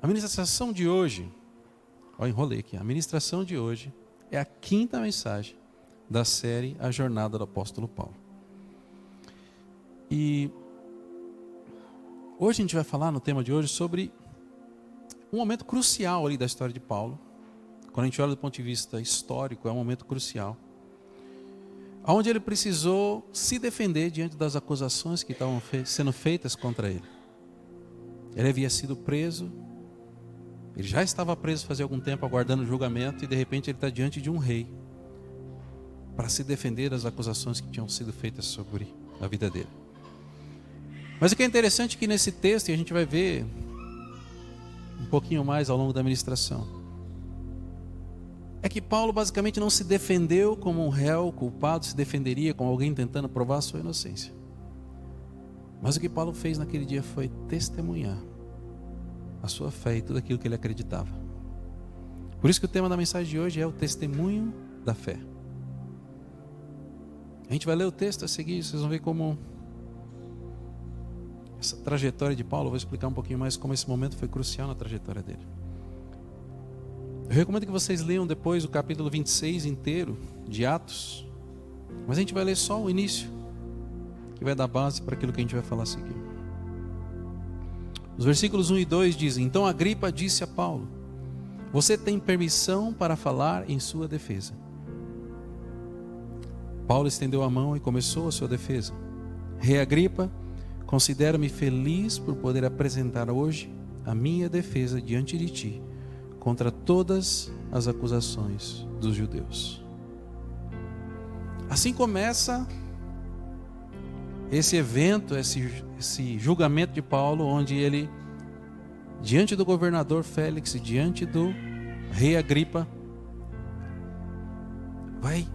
A ministração de hoje, enrolei aqui, a ministração de hoje é a 5ª mensagem da série A Jornada do Apóstolo Paulo. E hoje a gente vai falar no tema de hoje sobre um momento crucial ali da história de Paulo. Quando a gente olha do ponto de vista histórico, é um momento crucial, onde ele precisou se defender diante das acusações que estavam sendo feitas contra ele. Ele havia sido preso, ele já estava preso fazia algum tempo, aguardando o julgamento, e de repente ele está diante de um rei, para se defender das acusações que tinham sido feitas sobre a vida dele. Mas o que é interessante é que nesse texto, e a gente vai ver um pouquinho mais ao longo da ministração, é que Paulo basicamente não se defendeu como um réu culpado se defenderia com alguém tentando provar a sua inocência. Mas o que Paulo fez naquele dia foi testemunhar a sua fé e tudo aquilo que ele acreditava. Por isso que o tema da mensagem de hoje é o testemunho da fé. A gente vai ler o texto a seguir, vocês vão ver como essa trajetória de Paulo, eu vou explicar um pouquinho mais como esse momento foi crucial na trajetória dele. Eu recomendo que vocês leiam depois o capítulo 26 inteiro de Atos, mas a gente vai ler só o início, que vai dar base para aquilo que a gente vai falar a seguir. Os versículos 1 e 2 dizem: Então Agripa disse a Paulo: Você tem permissão para falar em sua defesa. Paulo estendeu a mão e começou a sua defesa. Rei Agripa, considero-me feliz por poder apresentar hoje a minha defesa diante de ti, contra todas as acusações dos judeus. Assim começa esse evento, esse julgamento de Paulo, onde ele, diante do governador Félix e diante do rei Agripa, vai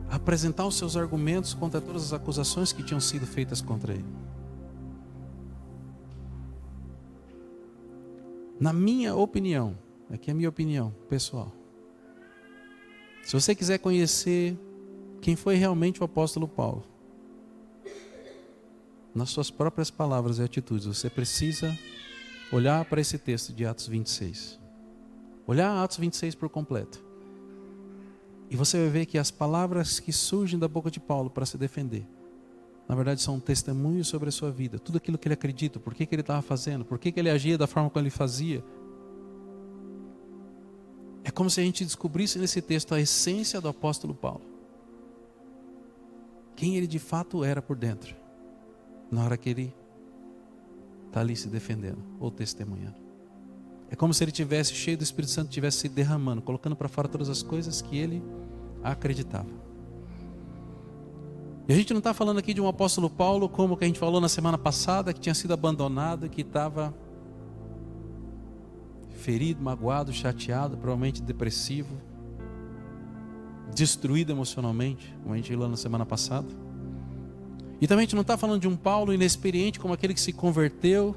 apresentar os seus argumentos contra todas as acusações que tinham sido feitas contra ele. Na minha opinião, aqui é a minha opinião pessoal, se você quiser conhecer quem foi realmente o apóstolo Paulo, nas suas próprias palavras e atitudes, você precisa olhar para esse texto de Atos 26. Olhar Atos 26 por completo. E você vai ver que as palavras que surgem da boca de Paulo para se defender, na verdade são testemunhos sobre a sua vida. Tudo aquilo que ele acredita, por que ele estava fazendo, por que ele agia da forma como ele fazia. É como se a gente descobrisse nesse texto a essência do apóstolo Paulo. Quem ele de fato era por dentro, na hora que ele está ali se defendendo ou testemunhando. É como se ele tivesse cheio do Espírito Santo, tivesse se derramando, colocando para fora todas as coisas que ele acreditava. E a gente não está falando aqui de um apóstolo Paulo como que a gente falou na semana passada, que tinha sido abandonado, que estava ferido, magoado, chateado, provavelmente depressivo, destruído emocionalmente, como a gente viu lá na semana passada. E também a gente não está falando de um Paulo inexperiente como aquele que se converteu,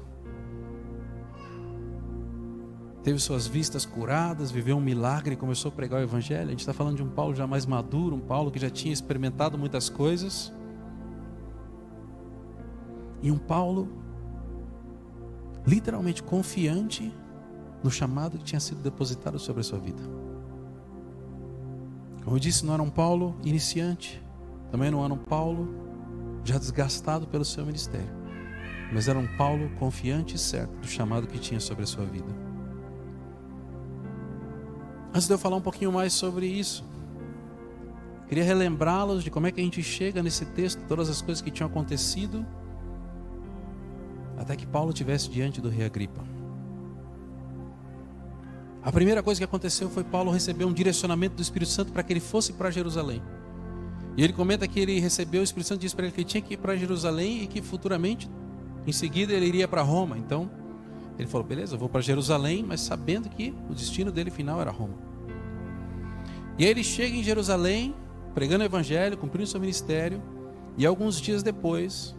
teve suas vistas curadas, viveu um milagre e começou a pregar o evangelho. A gente está falando de um Paulo já mais maduro, um Paulo que já tinha experimentado muitas coisas. E um Paulo literalmente confiante no chamado que tinha sido depositado sobre a sua vida. Como eu disse, não era um Paulo iniciante, também não era um Paulo já desgastado pelo seu ministério, mas era um Paulo confiante e certo do chamado que tinha sobre a sua vida. Antes de eu falar um pouquinho mais sobre isso, queria relembrá-los de como é que a gente chega nesse texto, todas as coisas que tinham acontecido, até que Paulo estivesse diante do rei Agripa. A primeira coisa que aconteceu foi Paulo receber um direcionamento do Espírito Santo para que ele fosse para Jerusalém. E ele comenta que ele recebeu, o Espírito Santo disse para ele que ele tinha que ir para Jerusalém e que futuramente, em seguida, ele iria para Roma. Então, ele falou: beleza, eu vou para Jerusalém, mas sabendo que o destino dele final era Roma. E aí ele chega em Jerusalém, pregando o evangelho, cumprindo seu ministério, e alguns dias depois,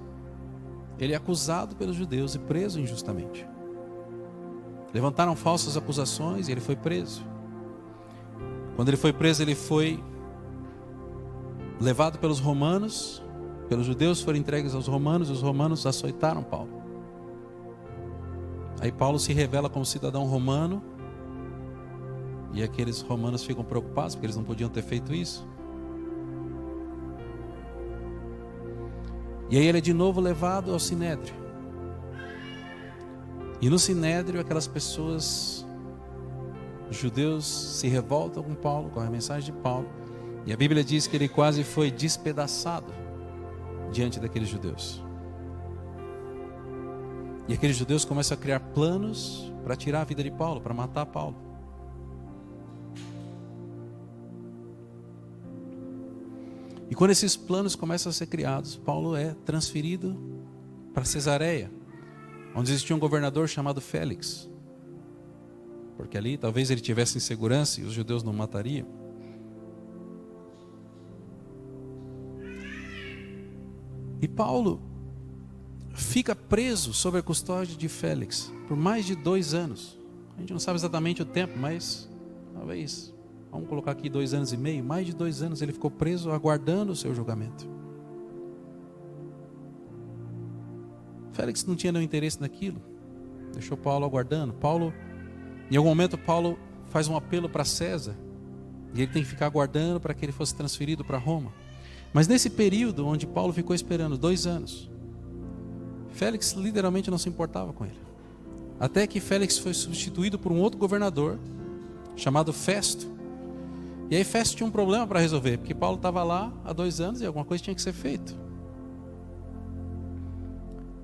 ele é acusado pelos judeus e preso injustamente. Levantaram falsas acusações e ele foi preso. Quando ele foi preso, ele foi levado pelos romanos, pelos judeus foram entregues aos romanos, e os romanos açoitaram Paulo. Aí Paulo se revela como cidadão romano. E aqueles romanos ficam preocupados, porque eles não podiam ter feito isso. E aí ele é de novo levado ao Sinédrio. E no Sinédrio, aquelas pessoas, os judeus, se revoltam com Paulo, com a mensagem de Paulo. E a Bíblia diz que ele quase foi despedaçado diante daqueles judeus. E aqueles judeus começam a criar planos para tirar a vida de Paulo, para matar Paulo. E quando esses planos começam a ser criados, Paulo é transferido para Cesareia, onde existia um governador chamado Félix. Porque ali talvez ele tivesse insegurança e os judeus não matariam. E Paulo fica preso sob a custódia de Félix por mais de 2 anos. A gente não sabe exatamente o tempo, mas talvez, vamos colocar aqui 2 anos e meio, mais de 2 anos ele ficou preso aguardando o seu julgamento. Félix não tinha nenhum interesse naquilo, deixou Paulo aguardando. Em algum momento Paulo faz um apelo para César, e ele tem que ficar aguardando para que ele fosse transferido para Roma. Mas nesse período onde Paulo ficou esperando 2 anos, Félix literalmente não se importava com ele. Até que Félix foi substituído por um outro governador, chamado Festo. E aí Festo tinha um problema para resolver, porque Paulo estava lá há 2 anos e alguma coisa tinha que ser feita.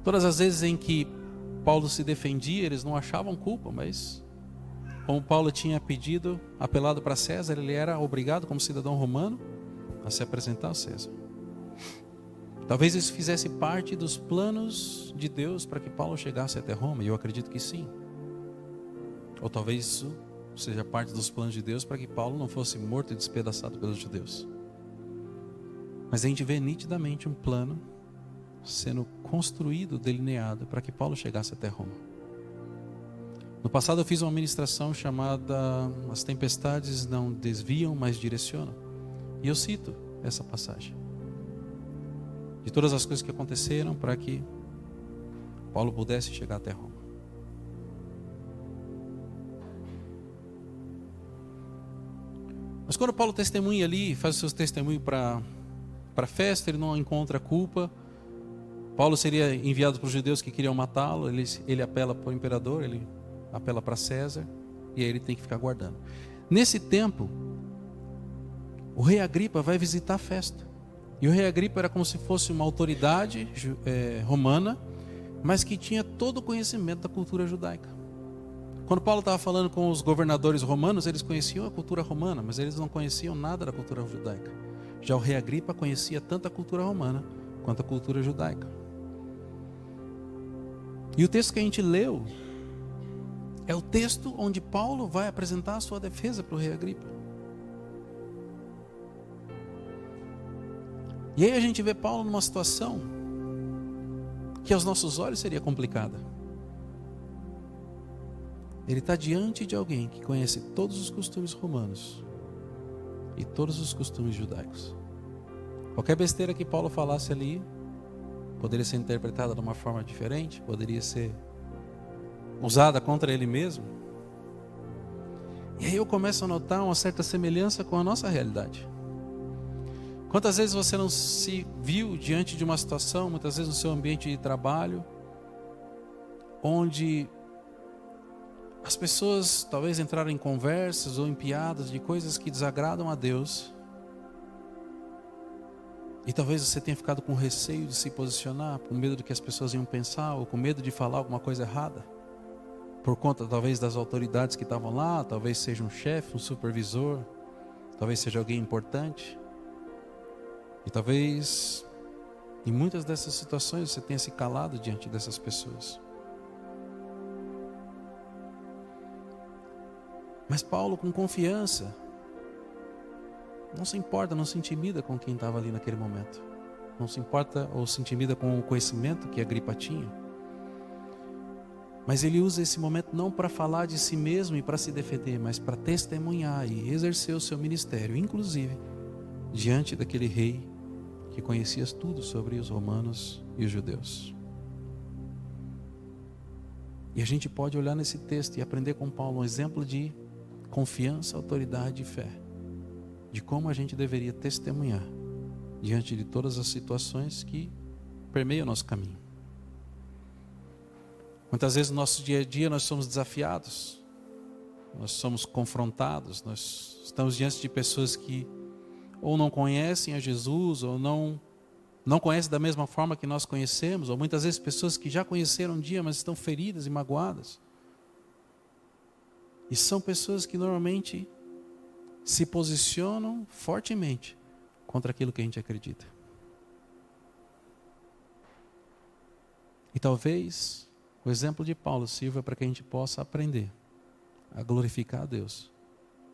Todas as vezes em que Paulo se defendia, eles não achavam culpa, mas como Paulo tinha apelado para César, ele era obrigado como cidadão romano a se apresentar a César. Talvez isso fizesse parte dos planos de Deus para que Paulo chegasse até Roma, e eu acredito que sim. Ou talvez isso seja parte dos planos de Deus para que Paulo não fosse morto e despedaçado pelos judeus. Mas a gente vê nitidamente um plano sendo construído, delineado para que Paulo chegasse até Roma. No passado eu fiz uma ministração chamada As tempestades não desviam, mas direcionam. E eu cito essa passagem. De todas as coisas que aconteceram para que Paulo pudesse chegar até Roma. Mas quando Paulo testemunha ali, faz os seus testemunhos para a festa, ele não encontra culpa. Paulo seria enviado para os judeus que queriam matá-lo, ele apela para o imperador, ele apela para César, e aí ele tem que ficar guardando. Nesse tempo, o rei Agripa vai visitar a festa. E o rei Agripa era como se fosse uma autoridade romana, mas que tinha todo o conhecimento da cultura judaica. Quando Paulo estava falando com os governadores romanos, eles conheciam a cultura romana, mas eles não conheciam nada da cultura judaica. Já o rei Agripa conhecia tanto a cultura romana quanto a cultura judaica. E o texto que a gente leu é o texto onde Paulo vai apresentar a sua defesa para o rei Agripa. E aí a gente vê Paulo numa situação que aos nossos olhos seria complicada. Ele está diante de alguém que conhece todos os costumes romanos e todos os costumes judaicos. Qualquer besteira que Paulo falasse ali poderia ser interpretada de uma forma diferente, poderia ser usada contra ele mesmo. E aí eu começo a notar uma certa semelhança com a nossa realidade. Quantas vezes você não se viu diante de uma situação, muitas vezes no seu ambiente de trabalho, onde as pessoas talvez entraram em conversas ou em piadas de coisas que desagradam a Deus, e talvez você tenha ficado com receio de se posicionar, com medo do que as pessoas iam pensar, ou com medo de falar alguma coisa errada, por conta talvez das autoridades que estavam lá, talvez seja um chefe, um supervisor, talvez seja alguém importante. E talvez em muitas dessas situações você tenha se calado diante dessas pessoas. Mas Paulo, com confiança, não se importa, não se intimida com quem estava ali naquele momento. Não se importa ou se intimida com o conhecimento que Agripa tinha. Mas ele usa esse momento não para falar de si mesmo e para se defender, mas para testemunhar e exercer o seu ministério, inclusive diante daquele rei que conhecia tudo sobre os romanos e os judeus. E a gente pode olhar nesse texto e aprender com Paulo um exemplo de confiança, autoridade e fé, de como a gente deveria testemunhar diante de todas as situações que permeiam o nosso caminho. Muitas vezes no nosso dia a dia nós somos desafiados, nós somos confrontados, nós estamos diante de pessoas que ou não conhecem a Jesus, ou não conhecem da mesma forma que nós conhecemos, ou muitas vezes pessoas que já conheceram um dia, mas estão feridas e magoadas. E são pessoas que normalmente se posicionam fortemente contra aquilo que a gente acredita. E talvez o exemplo de Paulo sirva para que a gente possa aprender a glorificar a Deus,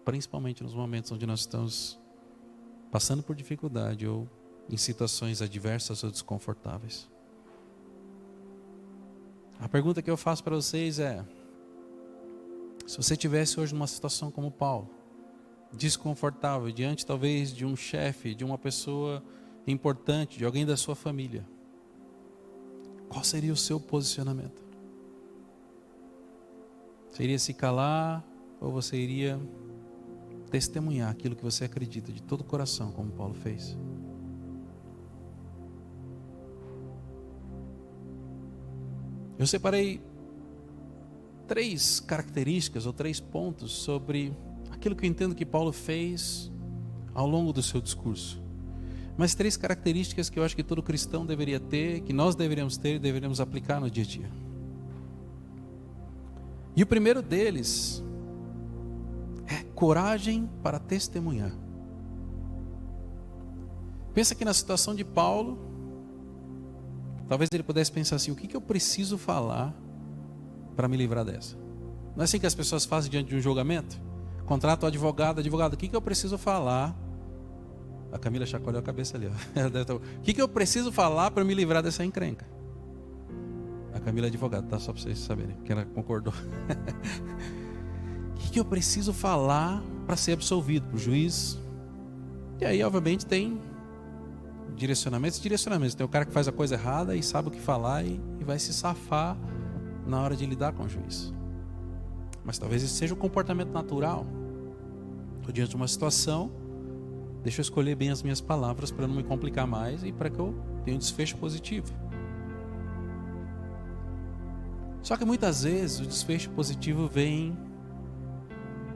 principalmente nos momentos onde nós estamos passando por dificuldade ou em situações adversas ou desconfortáveis. A pergunta que eu faço para vocês é: se você estivesse hoje numa situação como Paulo, desconfortável, diante talvez de um chefe, de uma pessoa importante, de alguém da sua família, qual seria o seu posicionamento? Você iria se calar ou você iria testemunhar aquilo que você acredita de todo o coração, como Paulo fez? Eu separei 3 características ou 3 pontos sobre aquilo que eu entendo que Paulo fez ao longo do seu discurso. Mas 3 características que eu acho que todo cristão deveria ter, que nós deveríamos ter e deveríamos aplicar no dia a dia. E o primeiro deles é coragem para testemunhar. Pensa que na situação de Paulo, talvez ele pudesse pensar assim: o que eu preciso falar para me livrar dessa? Não é assim que as pessoas fazem diante de um julgamento? Contrata o advogado, o que eu preciso falar? A Camila chacoalhou a cabeça ali, ó. O que eu preciso falar para me livrar dessa encrenca? A Camila é advogada, tá? Só para vocês saberem, que ela concordou. O que eu preciso falar para ser absolvido para o juiz? E aí, obviamente, tem direcionamentos. Tem o cara que faz a coisa errada e sabe o que falar e vai se safar na hora de lidar com o juiz. Mas talvez esse seja o comportamento natural. Estou diante de uma situação, deixa eu escolher bem as minhas palavras para não me complicar mais e para que eu tenha um desfecho positivo. Só que muitas vezes o desfecho positivo vem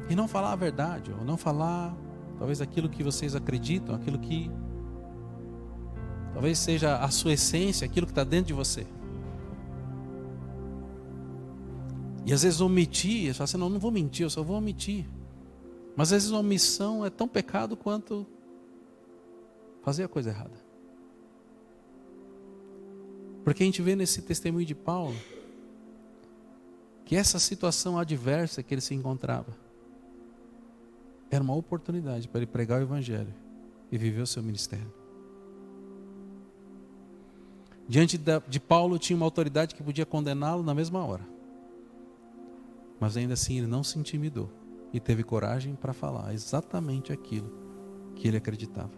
e não falar a verdade, ou não falar talvez aquilo que vocês acreditam, aquilo que talvez seja a sua essência, aquilo que está dentro de você. E às vezes omitir, você fala assim: não vou mentir, eu só vou omitir. Mas às vezes a omissão é tão pecado quanto fazer a coisa errada. Porque a gente vê nesse testemunho de Paulo que essa situação adversa que ele se encontrava era uma oportunidade para ele pregar o Evangelho e viver o seu ministério. Diante de Paulo tinha uma autoridade que podia condená-lo na mesma hora. Mas ainda assim ele não se intimidou e teve coragem para falar exatamente aquilo que ele acreditava.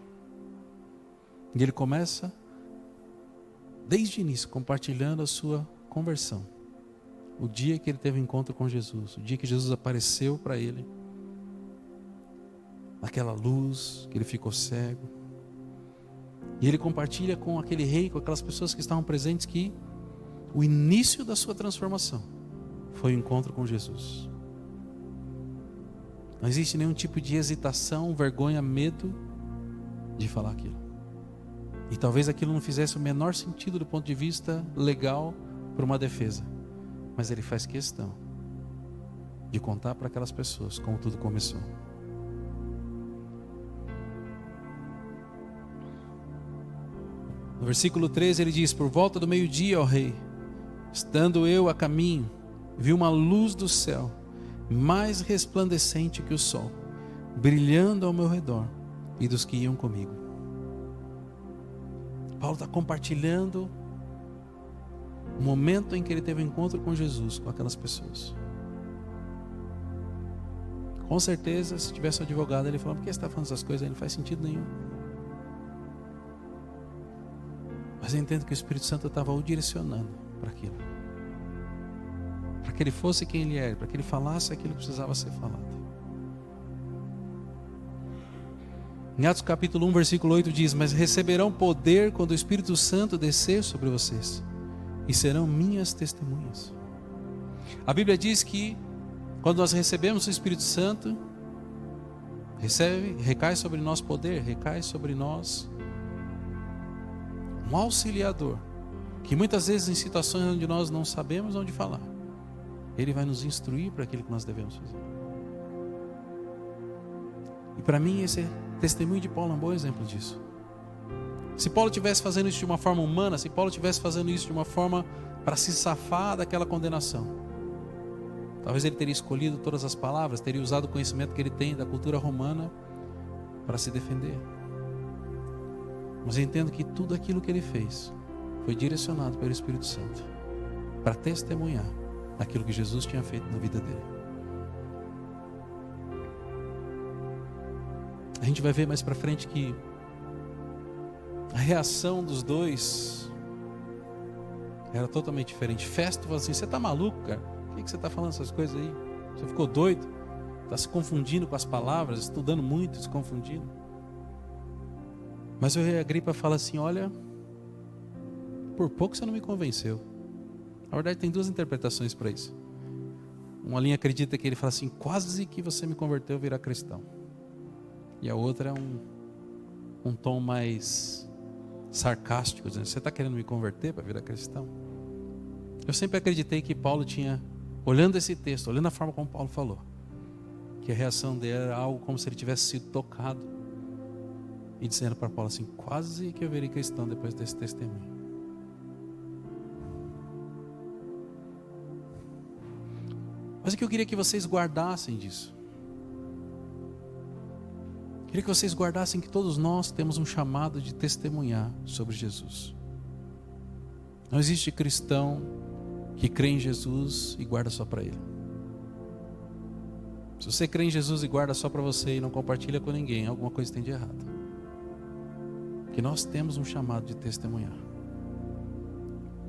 E ele começa, desde o início, compartilhando a sua conversão. O dia que ele teve encontro com Jesus, o dia que Jesus apareceu para ele, naquela luz, que ele ficou cego. E ele compartilha com aquele rei, com aquelas pessoas que estavam presentes, que o início da sua transformação foi o encontro com Jesus. Não existe nenhum tipo de hesitação, vergonha, medo de falar aquilo. E talvez aquilo não fizesse o menor sentido do ponto de vista legal para uma defesa. Mas ele faz questão de contar para aquelas pessoas como tudo começou. No versículo 13 ele diz: por volta do meio-dia, ó rei, estando eu a caminho, vi uma luz do céu, mais resplandecente que o sol, brilhando ao meu redor e dos que iam comigo. Paulo está compartilhando o momento em que ele teve um encontro com Jesus, com aquelas pessoas. Com certeza, se tivesse um advogado, ele falou: por que você está falando essas coisas aí? Não faz sentido nenhum. Mas eu entendo que o Espírito Santo estava o direcionando para aquilo. Para que ele fosse quem ele era, para que ele falasse aquilo que precisava ser falado. Em Atos capítulo 1, versículo 8 diz: mas receberão poder quando o Espírito Santo descer sobre vocês, e serão minhas testemunhas. A Bíblia diz que quando nós recebemos o Espírito Santo, recai sobre nós poder, recai sobre nós um auxiliador, que muitas vezes em situações onde nós não sabemos onde falar, ele vai nos instruir para aquilo que nós devemos fazer. E para mim esse testemunho de Paulo é um bom exemplo disso. Se Paulo estivesse fazendo isso de uma forma humana, se Paulo estivesse fazendo isso de uma forma para se safar daquela condenação, talvez ele teria escolhido todas as palavras, teria usado o conhecimento que ele tem da cultura romana para se defender. Mas eu entendo que tudo aquilo que ele fez foi direcionado pelo Espírito Santo para testemunhar aquilo que Jesus tinha feito na vida dele. A gente vai ver mais para frente que a reação dos dois era totalmente diferente. Festo falou assim: você está maluco, cara? Por que você está falando essas coisas aí? Você ficou doido? Está se confundindo com as palavras, estudando muito, se confundindo. Mas o rei Agripa fala assim: olha, por pouco você não me convenceu. Na verdade tem duas interpretações para isso. Uma linha acredita que ele fala assim: quase que você me converteu a virar cristão. E a outra é um tom mais sarcástico, dizendo: você está querendo me converter para virar cristão? Eu sempre acreditei que Paulo tinha, olhando esse texto, olhando a forma como Paulo falou, que a reação dele era algo como se ele tivesse sido tocado e dizendo para Paulo assim: quase que eu virei cristão depois desse testemunho. Mas o que eu queria que vocês guardassem disso, queria que vocês guardassem que todos nós temos um chamado de testemunhar sobre Jesus. Não existe cristão que crê em Jesus e guarda só para ele. Se você crê em Jesus e guarda só para você e não compartilha com ninguém, alguma coisa tem de errado. Porque nós temos um chamado de testemunhar.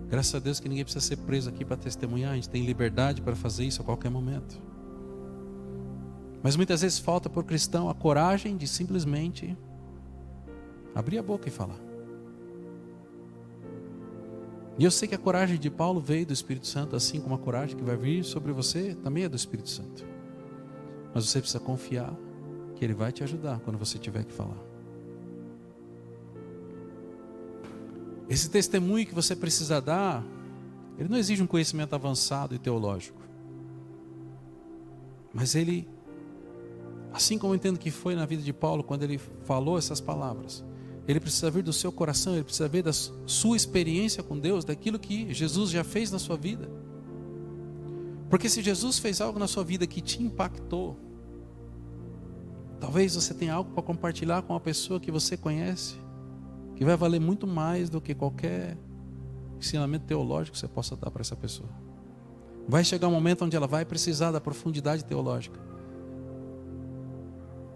Graças a Deus que ninguém precisa ser preso aqui para testemunhar. A gente tem liberdade para fazer isso a qualquer momento. Mas muitas vezes falta para o cristão a coragem de simplesmente abrir a boca e falar. E eu sei que a coragem de Paulo veio do Espírito Santo, assim como a coragem que vai vir sobre você também é do Espírito Santo. Mas você precisa confiar que Ele vai te ajudar quando você tiver que falar. Esse testemunho que você precisa dar, ele não exige um conhecimento avançado e teológico. Mas ele, assim como eu entendo que foi na vida de Paulo, quando ele falou essas palavras, ele precisa vir do seu coração, ele precisa ver da sua experiência com Deus, daquilo que Jesus já fez na sua vida. Porque se Jesus fez algo na sua vida que te impactou, talvez você tenha algo para compartilhar com uma pessoa que você conhece, que vai valer muito mais do que qualquer ensinamento teológico que você possa dar para essa pessoa. Vai chegar um momento onde ela vai precisar da profundidade teológica.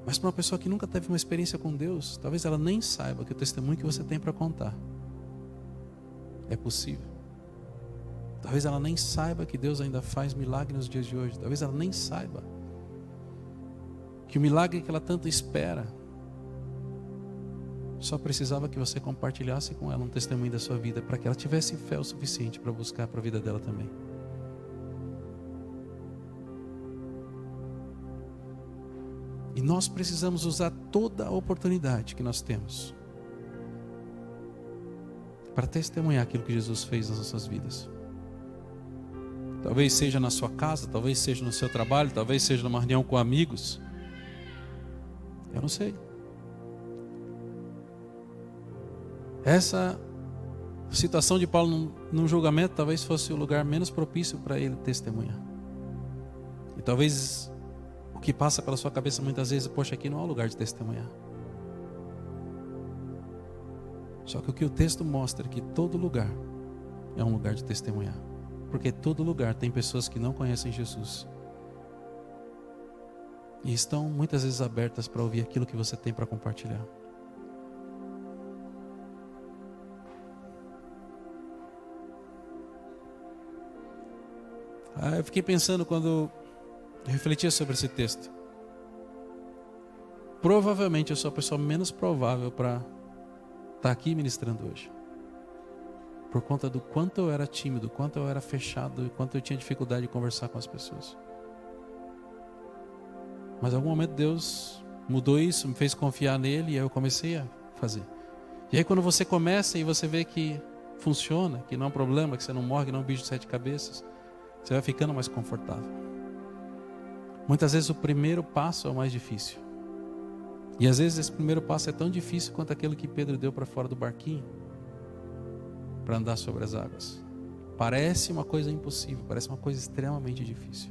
Mas para uma pessoa que nunca teve uma experiência com Deus, talvez ela nem saiba que o testemunho que você tem para contar é possível. Talvez ela nem saiba que Deus ainda faz milagres nos dias de hoje. Talvez ela nem saiba que o milagre que ela tanto espera só precisava que você compartilhasse com ela um testemunho da sua vida, para que ela tivesse fé o suficiente para buscar para a vida dela também. E nós precisamos usar toda a oportunidade que nós temos para testemunhar aquilo que Jesus fez nas nossas vidas. Talvez seja na sua casa, talvez seja no seu trabalho, talvez seja numa reunião com amigos. Eu não sei. Essa situação de Paulo num julgamento talvez fosse o lugar menos propício para ele testemunhar. E talvez o que passa pela sua cabeça muitas vezes: poxa, aqui não é o lugar de testemunhar. Só que o que o texto mostra é que todo lugar é um lugar de testemunhar. Porque todo lugar tem pessoas que não conhecem Jesus e estão muitas vezes abertas para ouvir aquilo que você tem para compartilhar. Eu fiquei pensando quando eu refletia sobre esse texto. Provavelmente eu sou a pessoa menos provável para estar aqui ministrando hoje. Por conta do quanto eu era tímido, quanto eu era fechado e quanto eu tinha dificuldade de conversar com as pessoas. Mas em algum momento Deus mudou isso, me fez confiar nele e aí eu comecei a fazer. E aí quando você começa e você vê que funciona, que não é um problema, que você não morre, que não é um bicho de 7 cabeças, você vai ficando mais confortável. Muitas vezes o primeiro passo é o mais difícil. E às vezes esse primeiro passo é tão difícil quanto aquele que Pedro deu para fora do barquinho, para andar sobre as águas. Parece uma coisa impossível, parece uma coisa extremamente difícil.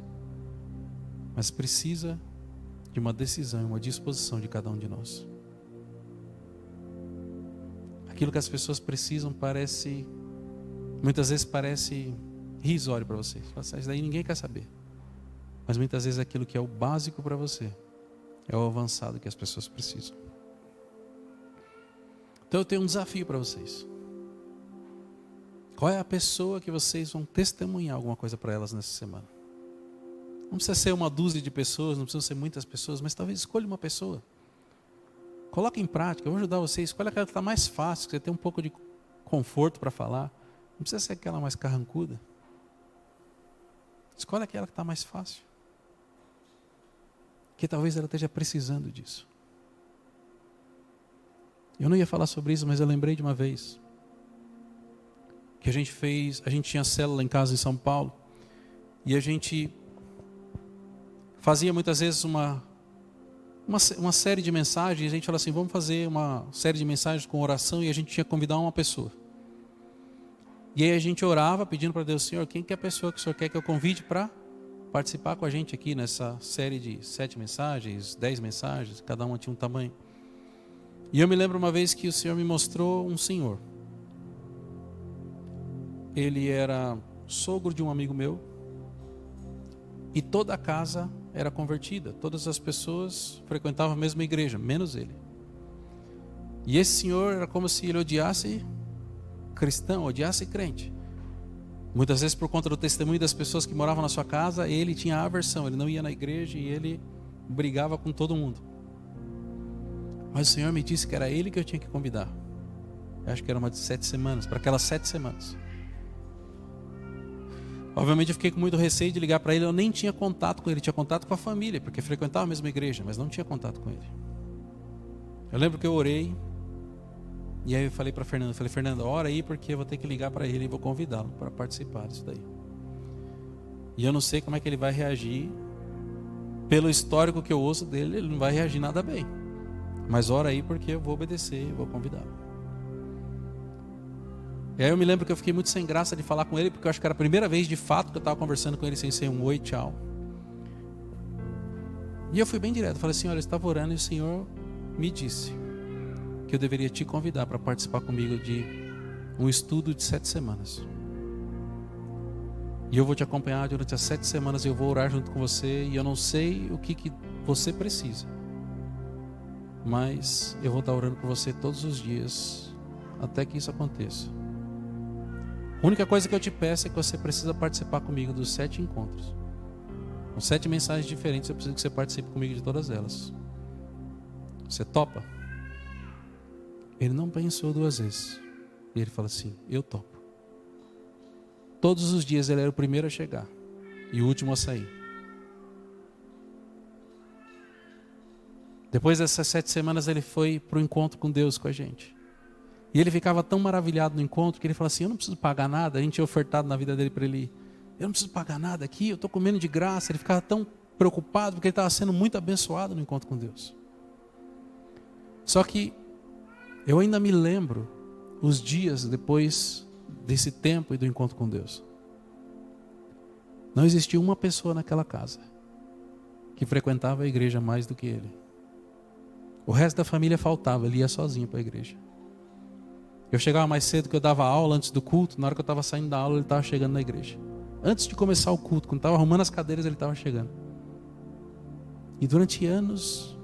Mas precisa de uma decisão e uma disposição de cada um de nós. Aquilo que as pessoas precisam muitas vezes parece irrisório para vocês. Isso daí ninguém quer saber. Mas muitas vezes aquilo que é o básico para você é o avançado que as pessoas precisam. Então eu tenho um desafio para vocês. Qual é a pessoa que vocês vão testemunhar alguma coisa para elas nessa semana? Não precisa ser uma dúzia de pessoas, não precisam ser muitas pessoas, mas talvez escolha uma pessoa. Coloque em prática, eu vou ajudar vocês. Escolha aquela que está mais fácil, que você tem um pouco de conforto para falar. Não precisa ser aquela mais carrancuda. Escolha aquela que está mais fácil. Que talvez ela esteja precisando disso. Eu não ia falar sobre isso, mas eu lembrei de uma vez que a gente tinha célula em casa em São Paulo, e a gente fazia muitas vezes uma série de mensagens. A gente falava assim, vamos fazer uma série de mensagens com oração, e a gente tinha que convidar uma pessoa. E aí a gente orava pedindo para Deus, Senhor, quem que é a pessoa que o Senhor quer que eu convide para participar com a gente aqui nessa série de 7 mensagens, 10 mensagens, cada uma tinha um tamanho. E eu me lembro uma vez que o Senhor me mostrou um senhor. Ele era sogro de um amigo meu, e toda a casa era convertida, todas as pessoas frequentavam a mesma igreja, menos ele. E esse senhor era como se ele odiasse cristão, odiasse crente. Muitas vezes por conta do testemunho das pessoas que moravam na sua casa, ele tinha aversão, ele não ia na igreja e ele brigava com todo mundo. Mas o Senhor me disse que era ele que eu tinha que convidar. Eu acho que era uma de 7 semanas, para aquelas 7 semanas. Obviamente eu fiquei com muito receio de ligar para ele, eu nem tinha contato com ele, tinha contato com a família, porque frequentava a mesma igreja, mas não tinha contato com ele. Eu lembro que eu orei, e aí eu falei para Fernanda, Fernanda, ora aí porque eu vou ter que ligar para ele e vou convidá-lo para participar disso daí. E eu não sei como é que ele vai reagir, pelo histórico que eu ouço dele, ele não vai reagir nada bem. Mas ora aí porque eu vou obedecer e vou convidá-lo. E aí eu me lembro que eu fiquei muito sem graça de falar com ele, porque eu acho que era a primeira vez de fato que eu estava conversando com ele sem ser um oi, tchau. E eu fui bem direto, falei assim, olha, eu estava orando e o Senhor me disse que eu deveria te convidar para participar comigo de um estudo de 7 semanas. E eu vou te acompanhar durante as 7 semanas, eu vou orar junto com você, e eu não sei o que você precisa, mas eu vou estar orando por você todos os dias, até que isso aconteça. A única coisa que eu te peço é que você precisa participar comigo dos 7 encontros. Com 7 mensagens diferentes, eu preciso que você participe comigo de todas elas. Você topa? Ele não pensou 2 vezes. E ele fala assim, eu topo. Todos os dias ele era o primeiro a chegar e o último a sair. Depois dessas 7 semanas ele foi para o encontro com Deus com a gente. E ele ficava tão maravilhado no encontro que ele falou assim, eu não preciso pagar nada. A gente tinha ofertado na vida dele para ele ir. Eu não preciso pagar nada aqui, eu estou comendo de graça. Ele ficava tão preocupado porque ele estava sendo muito abençoado no encontro com Deus. Só que eu ainda me lembro os dias depois desse tempo e do encontro com Deus. Não existia uma pessoa naquela casa que frequentava a igreja mais do que ele. O resto da família faltava, ele ia sozinho para a igreja. Eu chegava mais cedo, que eu dava aula antes do culto. Na hora que eu estava saindo da aula, ele estava chegando na igreja. Antes de começar o culto, quando estava arrumando as cadeiras, ele estava chegando. E durante anos,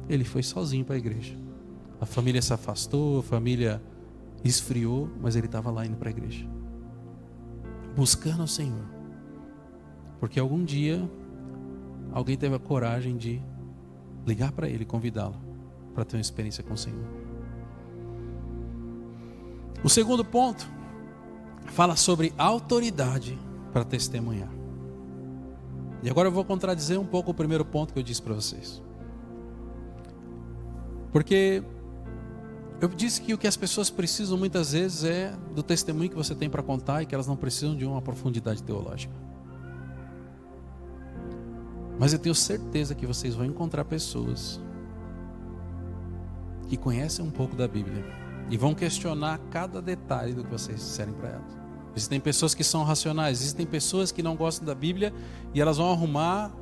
ele foi sozinho para a igreja. A família se afastou, a família esfriou, mas ele estava lá indo para a igreja, buscando o Senhor. Porque algum dia alguém teve a coragem de ligar para ele e convidá-lo para ter uma experiência com o Senhor. O segundo ponto fala sobre autoridade para testemunhar. E agora eu vou contradizer um pouco o primeiro ponto que eu disse para vocês. Porque eu disse que o que as pessoas precisam muitas vezes é do testemunho que você tem para contar e que elas não precisam de uma profundidade teológica. Mas eu tenho certeza que vocês vão encontrar pessoas que conhecem um pouco da Bíblia e vão questionar cada detalhe do que vocês disserem para elas. Existem pessoas que são racionais, existem pessoas que não gostam da Bíblia e elas vão arrumar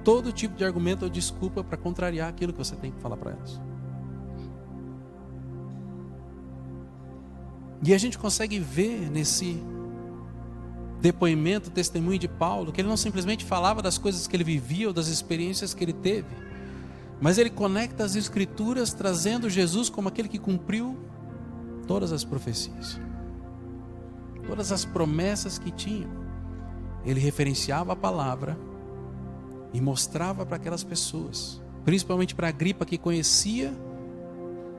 todo tipo de argumento ou desculpa para contrariar aquilo que você tem que falar para elas. E a gente consegue ver nesse depoimento, testemunho de Paulo, que ele não simplesmente falava das coisas que ele vivia ou das experiências que ele teve, mas ele conecta as Escrituras trazendo Jesus como aquele que cumpriu todas as profecias, todas as promessas que tinham. Ele referenciava a palavra e mostrava para aquelas pessoas, principalmente para Agripa, que conhecia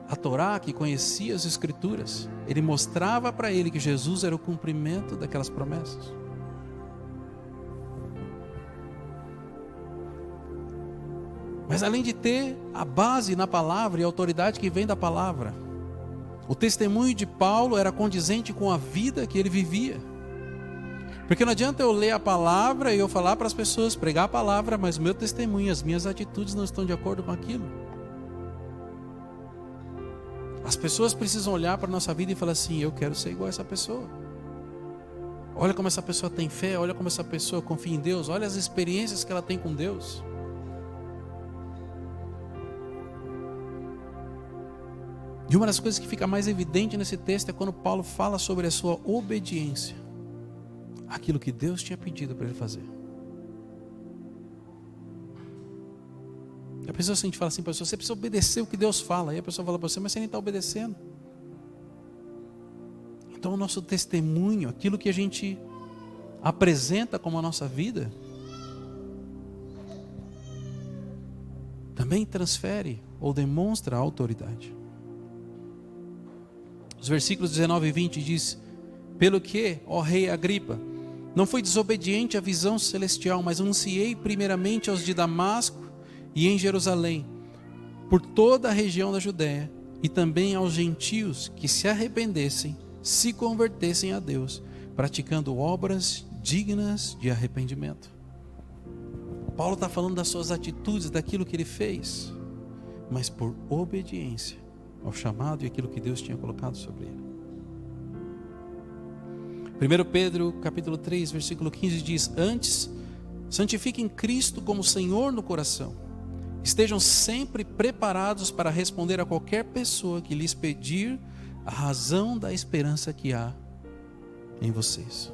a Torá, que conhecia as Escrituras. Ele mostrava para ele que Jesus era o cumprimento daquelas promessas. Mas além de ter a base na palavra e a autoridade que vem da palavra, o testemunho de Paulo era condizente com a vida que ele vivia. Porque não adianta eu ler a palavra e eu falar para as pessoas, pregar a palavra, mas o meu testemunho, as minhas atitudes não estão de acordo com aquilo. As pessoas precisam olhar para a nossa vida e falar assim: eu quero ser igual a essa pessoa. Olha como essa pessoa tem fé, olha como essa pessoa confia em Deus, olha as experiências que ela tem com Deus. E uma das coisas que fica mais evidente nesse texto é quando Paulo fala sobre a sua obediência àquilo que Deus tinha pedido para ele fazer. A pessoa assim, a gente fala assim para a pessoa: você precisa obedecer o que Deus fala. E a pessoa fala para você: mas você nem está obedecendo. Então o nosso testemunho, aquilo que a gente apresenta como a nossa vida, também transfere ou demonstra a autoridade. Os versículos 19 e 20 diz: pelo que, ó rei Agripa, não fui desobediente à visão celestial, mas anunciei primeiramente aos de Damasco e em Jerusalém, por toda a região da Judéia, e também aos gentios que se arrependessem, se convertessem a Deus, praticando obras dignas de arrependimento. Paulo está falando das suas atitudes, daquilo que ele fez, mas por obediência ao chamado e aquilo que Deus tinha colocado sobre ele. 1 Pedro capítulo 3, versículo 15 diz: antes, santifiquem Cristo como Senhor no coração. Estejam sempre preparados para responder a qualquer pessoa que lhes pedir a razão da esperança que há em vocês.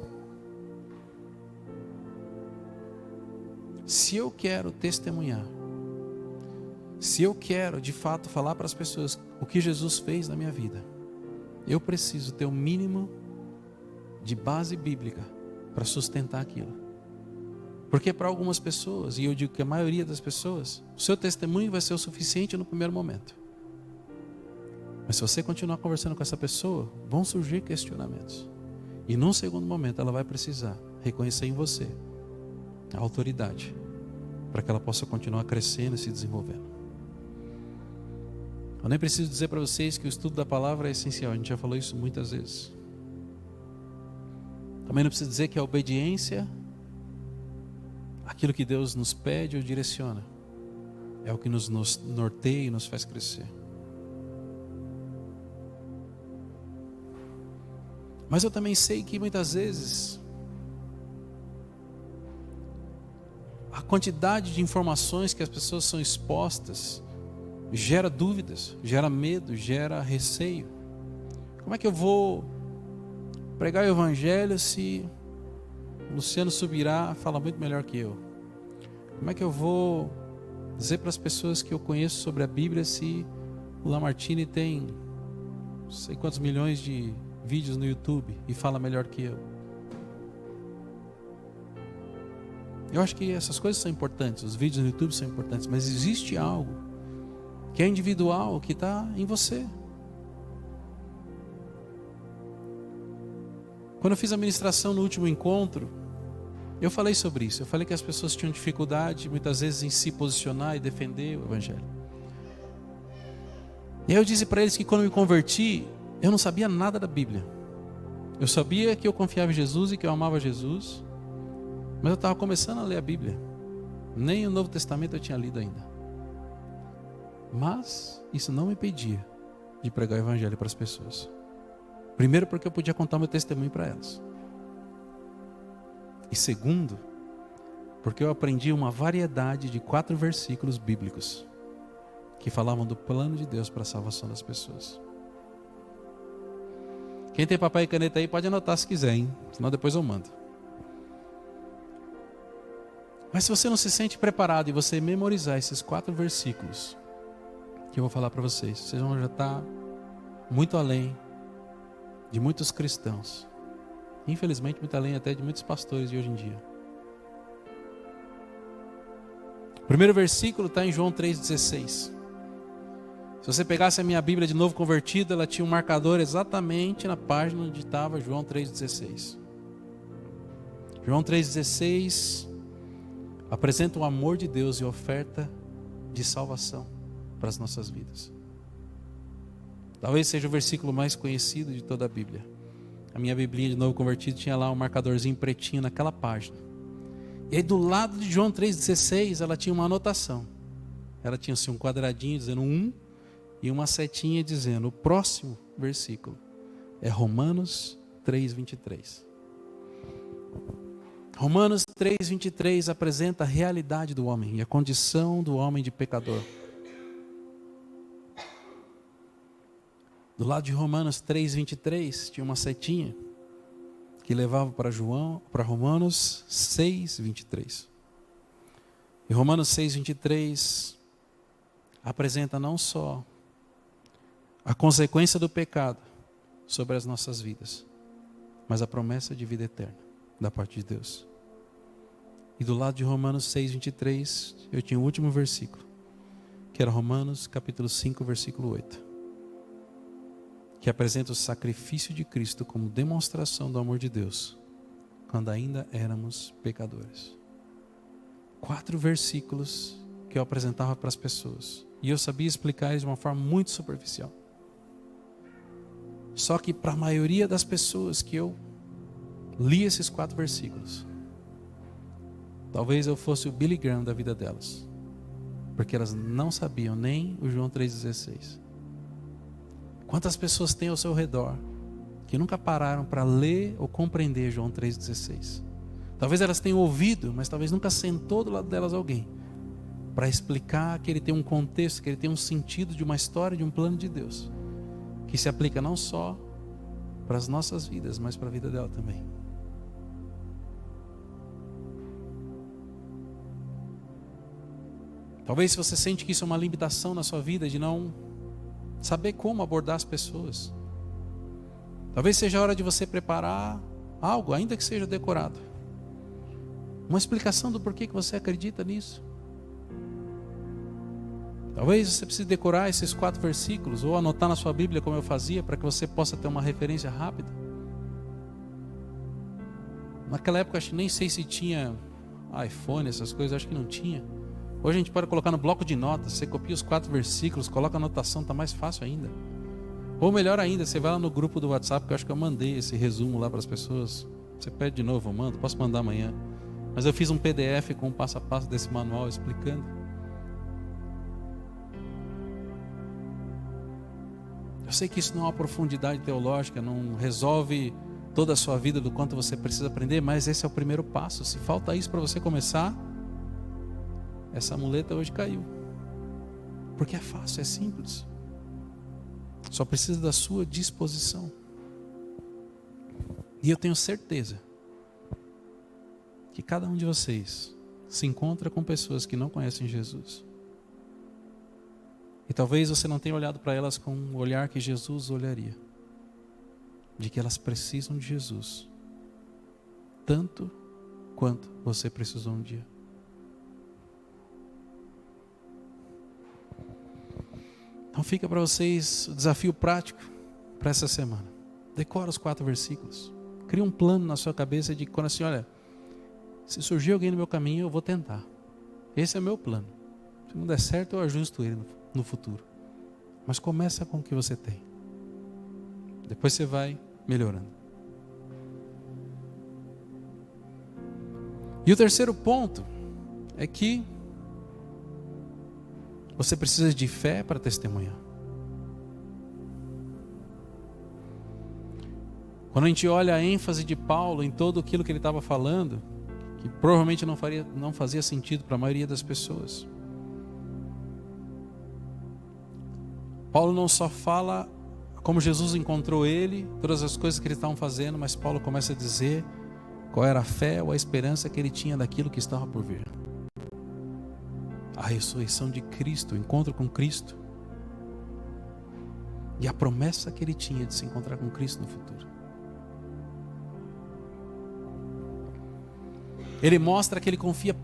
Se eu quero testemunhar, se eu quero de fato falar para as pessoas o que Jesus fez na minha vida, eu preciso ter o mínimo de base bíblica para sustentar aquilo. Porque para algumas pessoas, e eu digo que a maioria das pessoas, o seu testemunho vai ser o suficiente no primeiro momento. Mas se você continuar conversando com essa pessoa, vão surgir questionamentos. E num segundo momento ela vai precisar reconhecer em você a autoridade, para que ela possa continuar crescendo e se desenvolvendo. Eu nem preciso dizer para vocês que o estudo da palavra é essencial, a gente já falou isso muitas vezes. Também não preciso dizer que a obediência, aquilo que Deus nos pede ou direciona, é o que nos norteia e nos faz crescer. Mas eu também sei que muitas vezes a quantidade de informações que as pessoas são expostas gera dúvidas, gera medo, gera receio. Como é que eu vou pregar o evangelho se Luciano Subirá fala muito melhor que eu? Como é que eu vou dizer para as pessoas que eu conheço sobre a Bíblia se o Lamartine tem não sei quantos milhões de vídeos no YouTube e fala melhor que eu? Eu acho que essas coisas são importantes, os vídeos no YouTube são importantes, mas existe algo que é individual, que está em você. Quando eu fiz a ministração no último encontro, eu falei sobre isso. Eu falei que as pessoas tinham dificuldade, muitas vezes, em se posicionar e defender o Evangelho. E aí eu disse para eles que quando eu me converti, eu não sabia nada da Bíblia. Eu sabia que eu confiava em Jesus e que eu amava Jesus, mas eu estava começando a ler a Bíblia. Nem o Novo Testamento eu tinha lido ainda. Mas isso não me impedia de pregar o Evangelho para as pessoas. Primeiro, porque eu podia contar meu testemunho para elas. E segundo, porque eu aprendi uma variedade de 4 versículos bíblicos que falavam do plano de Deus para a salvação das pessoas. Quem tem papel e caneta aí pode anotar se quiser, hein? Senão depois eu mando. Mas se você não se sente preparado e você memorizar esses 4 versículos que eu vou falar para vocês, vocês vão já estar muito além de muitos cristãos. Infelizmente, muito além até de muitos pastores de hoje em dia. O primeiro versículo está em João 3,16. Se você pegasse a minha Bíblia de novo convertida, ela tinha um marcador exatamente na página onde estava João 3,16. João 3,16 apresenta o amor de Deus e oferta de salvação para as nossas vidas. Talvez seja o versículo mais conhecido de toda a Bíblia. A minha Biblinha de novo convertido tinha lá um marcadorzinho pretinho naquela página. E aí do lado de João 3,16 ela tinha uma anotação. Ela tinha assim um quadradinho dizendo 1 e uma setinha dizendo o próximo versículo é Romanos 3,23. Romanos 3,23 apresenta a realidade do homem e a condição do homem de pecador. Do lado de Romanos 3,23 tinha uma setinha que levava para Romanos 6,23. E Romanos 6,23 apresenta não só a consequência do pecado sobre as nossas vidas, mas a promessa de vida eterna da parte de Deus. E do lado de Romanos 6,23 eu tinha o último versículo, que era Romanos capítulo 5, versículo 8, que apresenta o sacrifício de Cristo como demonstração do amor de Deus, quando ainda éramos pecadores. 4 versículos que eu apresentava para as pessoas, e eu sabia explicar eles de uma forma muito superficial. Só que para a maioria das pessoas que eu li esses 4 versículos, talvez eu fosse o Billy Graham da vida delas, porque elas não sabiam nem o João 3,16. Quantas pessoas tem ao seu redor que nunca pararam para ler ou compreender João 3,16? Talvez elas tenham ouvido, mas talvez nunca sentou do lado delas alguém para explicar que ele tem um contexto, que ele tem um sentido de uma história, de um plano de Deus, que se aplica não só para as nossas vidas, mas para a vida dela também. Talvez se você sente que isso é uma limitação na sua vida, de não saber como abordar as pessoas, talvez seja a hora de você preparar algo, ainda que seja decorado, uma explicação do porquê que você acredita nisso. Talvez você precise decorar esses 4 versículos, ou anotar na sua Bíblia como eu fazia, para que você possa ter uma referência rápida. Naquela época acho que nem sei se tinha iPhone, essas coisas, acho que não tinha. Hoje a gente pode colocar no bloco de notas, você copia os 4 versículos, coloca a anotação, está mais fácil ainda. Ou melhor ainda, você vai lá no grupo do WhatsApp, que eu acho que eu mandei esse resumo lá para as pessoas. Você pede de novo, eu mando, posso mandar amanhã. Mas eu fiz um PDF com o passo a passo desse manual explicando. Eu sei que isso não é uma profundidade teológica, não resolve toda a sua vida do quanto você precisa aprender, mas esse é o primeiro passo. Se falta isso para você começar, essa muleta hoje caiu. Porque é fácil, é simples. Só precisa da sua disposição. E eu tenho certeza que cada um de vocês se encontra com pessoas que não conhecem Jesus. E talvez você não tenha olhado para elas com o olhar que Jesus olharia. De que elas precisam de Jesus tanto quanto você precisou um dia. Então fica para vocês o desafio prático para essa semana. Decora os 4 versículos. Cria um plano na sua cabeça de quando assim, olha, se surgir alguém no meu caminho, eu vou tentar. Esse é o meu plano. Se não der certo, eu ajusto ele no futuro. Mas começa com o que você tem. Depois você vai melhorando. E o terceiro ponto é que você precisa de fé para testemunhar. Quando a gente olha a ênfase de Paulo em todo aquilo que ele estava falando, que provavelmente não fazia sentido para a maioria das pessoas. Paulo não só fala como Jesus encontrou ele, todas as coisas que eles estavam fazendo, mas Paulo começa a dizer qual era a fé ou a esperança que ele tinha daquilo que estava por vir. A ressurreição de Cristo, o encontro com Cristo. E a promessa que ele tinha de se encontrar com Cristo no futuro. Ele mostra que ele confia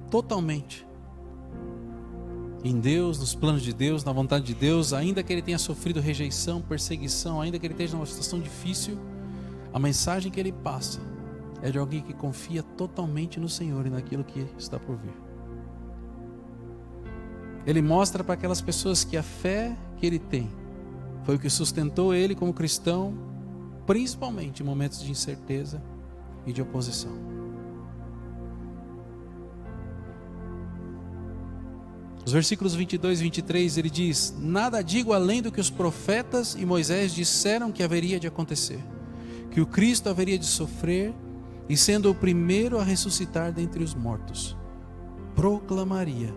totalmente em Deus, nos planos de Deus, na vontade de Deus, ainda que ele tenha sofrido rejeição, perseguição, ainda que ele esteja numa situação difícil, a mensagem que ele passa é de alguém que confia totalmente no Senhor e naquilo que está por vir. Ele mostra para aquelas pessoas que a fé que ele tem foi o que sustentou ele como cristão, principalmente em momentos de incerteza e de oposição. Os versículos 22 e 23 ele diz: nada digo além do que os profetas e Moisés disseram que haveria de acontecer, que o Cristo haveria de sofrer e, sendo o primeiro a ressuscitar dentre os mortos, proclamaria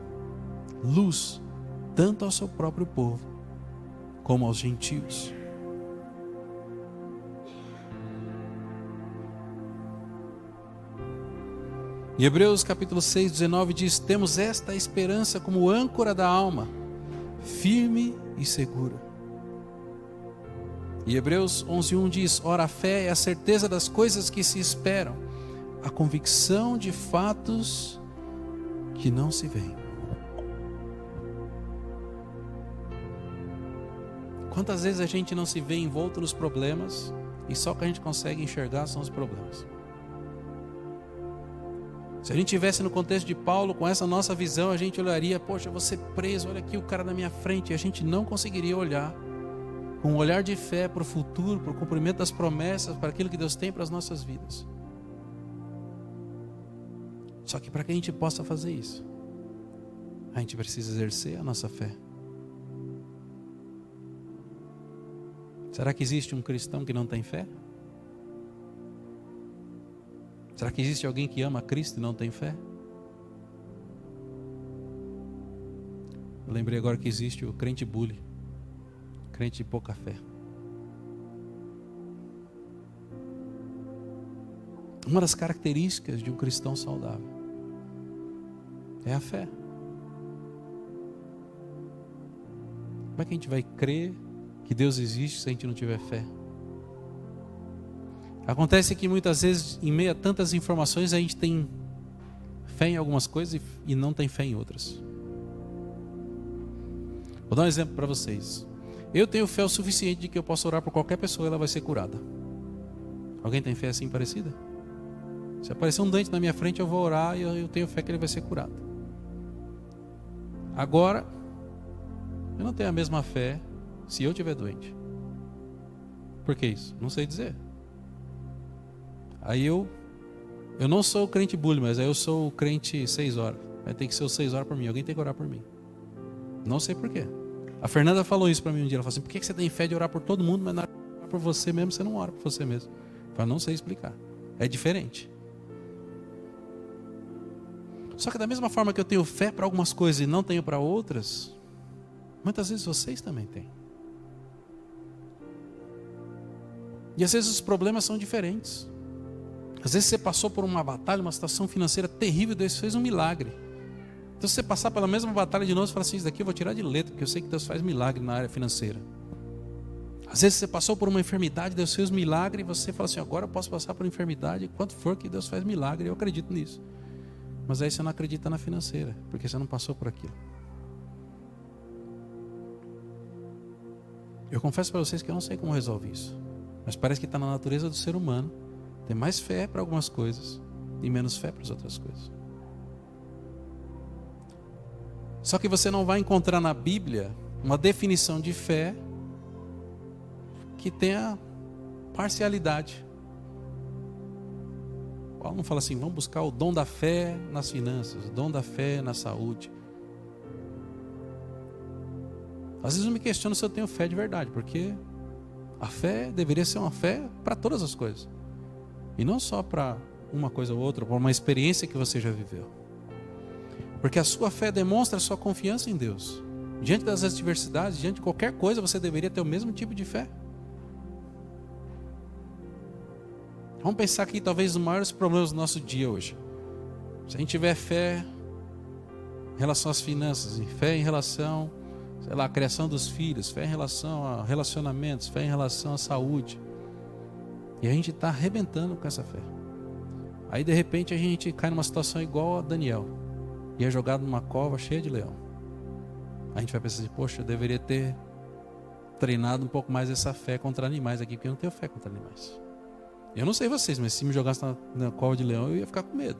luz tanto ao seu próprio povo como aos gentios. Em Hebreus capítulo 6, 19 diz: temos esta esperança como âncora da alma, firme e segura. E Hebreus 11:1 diz: ora, a fé é a certeza das coisas que se esperam, a convicção de fatos que não se veem. Quantas vezes a gente não se vê envolto nos problemas e só que a gente consegue enxergar são os problemas? Se a gente estivesse no contexto de Paulo, com essa nossa visão, a gente olharia: poxa, eu vou ser preso, olha aqui o cara na minha frente. E a gente não conseguiria olhar com um olhar de fé para o futuro, para o cumprimento das promessas, para aquilo que Deus tem para as nossas vidas. Só que para que a gente possa fazer isso, a gente precisa exercer a nossa fé. Será que existe um cristão que não tem fé? Será que existe alguém que ama Cristo e não tem fé? Eu lembrei agora que existe o crente bully, crente de pouca fé. Uma das características de um cristão saudável é a fé. Como é que a gente vai crer que Deus existe se a gente não tiver fé? Acontece que muitas vezes, em meio a tantas informações, a gente tem fé em algumas coisas e não tem fé em outras. Vou dar um exemplo para vocês. Eu tenho fé o suficiente de que eu posso orar por qualquer pessoa e ela vai ser curada. Alguém tem fé assim parecida? Se aparecer um doente na minha frente, eu vou orar e eu tenho fé que ele vai ser curado. Agora, eu não tenho a mesma fé se eu estiver doente. Por que isso? Não sei dizer. Aí eu não sou o crente bully, mas aí eu sou o crente 6 horas. Vai ter que ser os 6 horas por mim. Alguém tem que orar por mim. Não sei por quê. A Fernanda falou isso para mim um dia. Ela falou assim: por que você tem fé de orar por todo mundo, mas na hora de orar por você mesmo, você não ora por você mesmo? Eu falei: não sei explicar. É diferente. Só que da mesma forma que eu tenho fé para algumas coisas e não tenho para outras, muitas vezes vocês também têm. E às vezes os problemas são diferentes. Às vezes você passou por uma batalha, uma situação financeira terrível, Deus fez um milagre. Então se você passar pela mesma batalha de novo, você fala assim: isso daqui eu vou tirar de letra, porque eu sei que Deus faz milagre na área financeira. Às vezes você passou por uma enfermidade, Deus fez um milagre, e você fala assim: agora eu posso passar por enfermidade, quanto for que Deus faz milagre, eu acredito nisso. Mas aí você não acredita na financeira, porque você não passou por aquilo. Eu confesso para vocês que eu não sei como resolve isso. Mas parece que está na natureza do ser humano ter mais fé para algumas coisas e menos fé para as outras coisas. Só que você não vai encontrar na Bíblia uma definição de fé que tenha parcialidade. Paulo não fala assim, vamos buscar o dom da fé nas finanças, o dom da fé na saúde. Às vezes eu me questiono se eu tenho fé de verdade, porque a fé deveria ser uma fé para todas as coisas. E não só para uma coisa ou outra, para uma experiência que você já viveu. Porque a sua fé demonstra a sua confiança em Deus. Diante das adversidades, diante de qualquer coisa, você deveria ter o mesmo tipo de fé. Vamos pensar aqui talvez nos maiores problemas do nosso dia hoje. Se a gente tiver fé em relação às finanças, e fé em relação, sei lá, à criação dos filhos, fé em relação a relacionamentos, fé em relação à saúde. E a gente está arrebentando com essa fé. Aí de repente a gente cai numa situação igual a Daniel. E é jogado numa cova cheia de leão. A gente vai pensar assim, poxa, eu deveria ter treinado um pouco mais essa fé contra animais aqui, porque eu não tenho fé contra animais. Eu não sei vocês, mas se me jogasse na cova de leão, eu ia ficar com medo.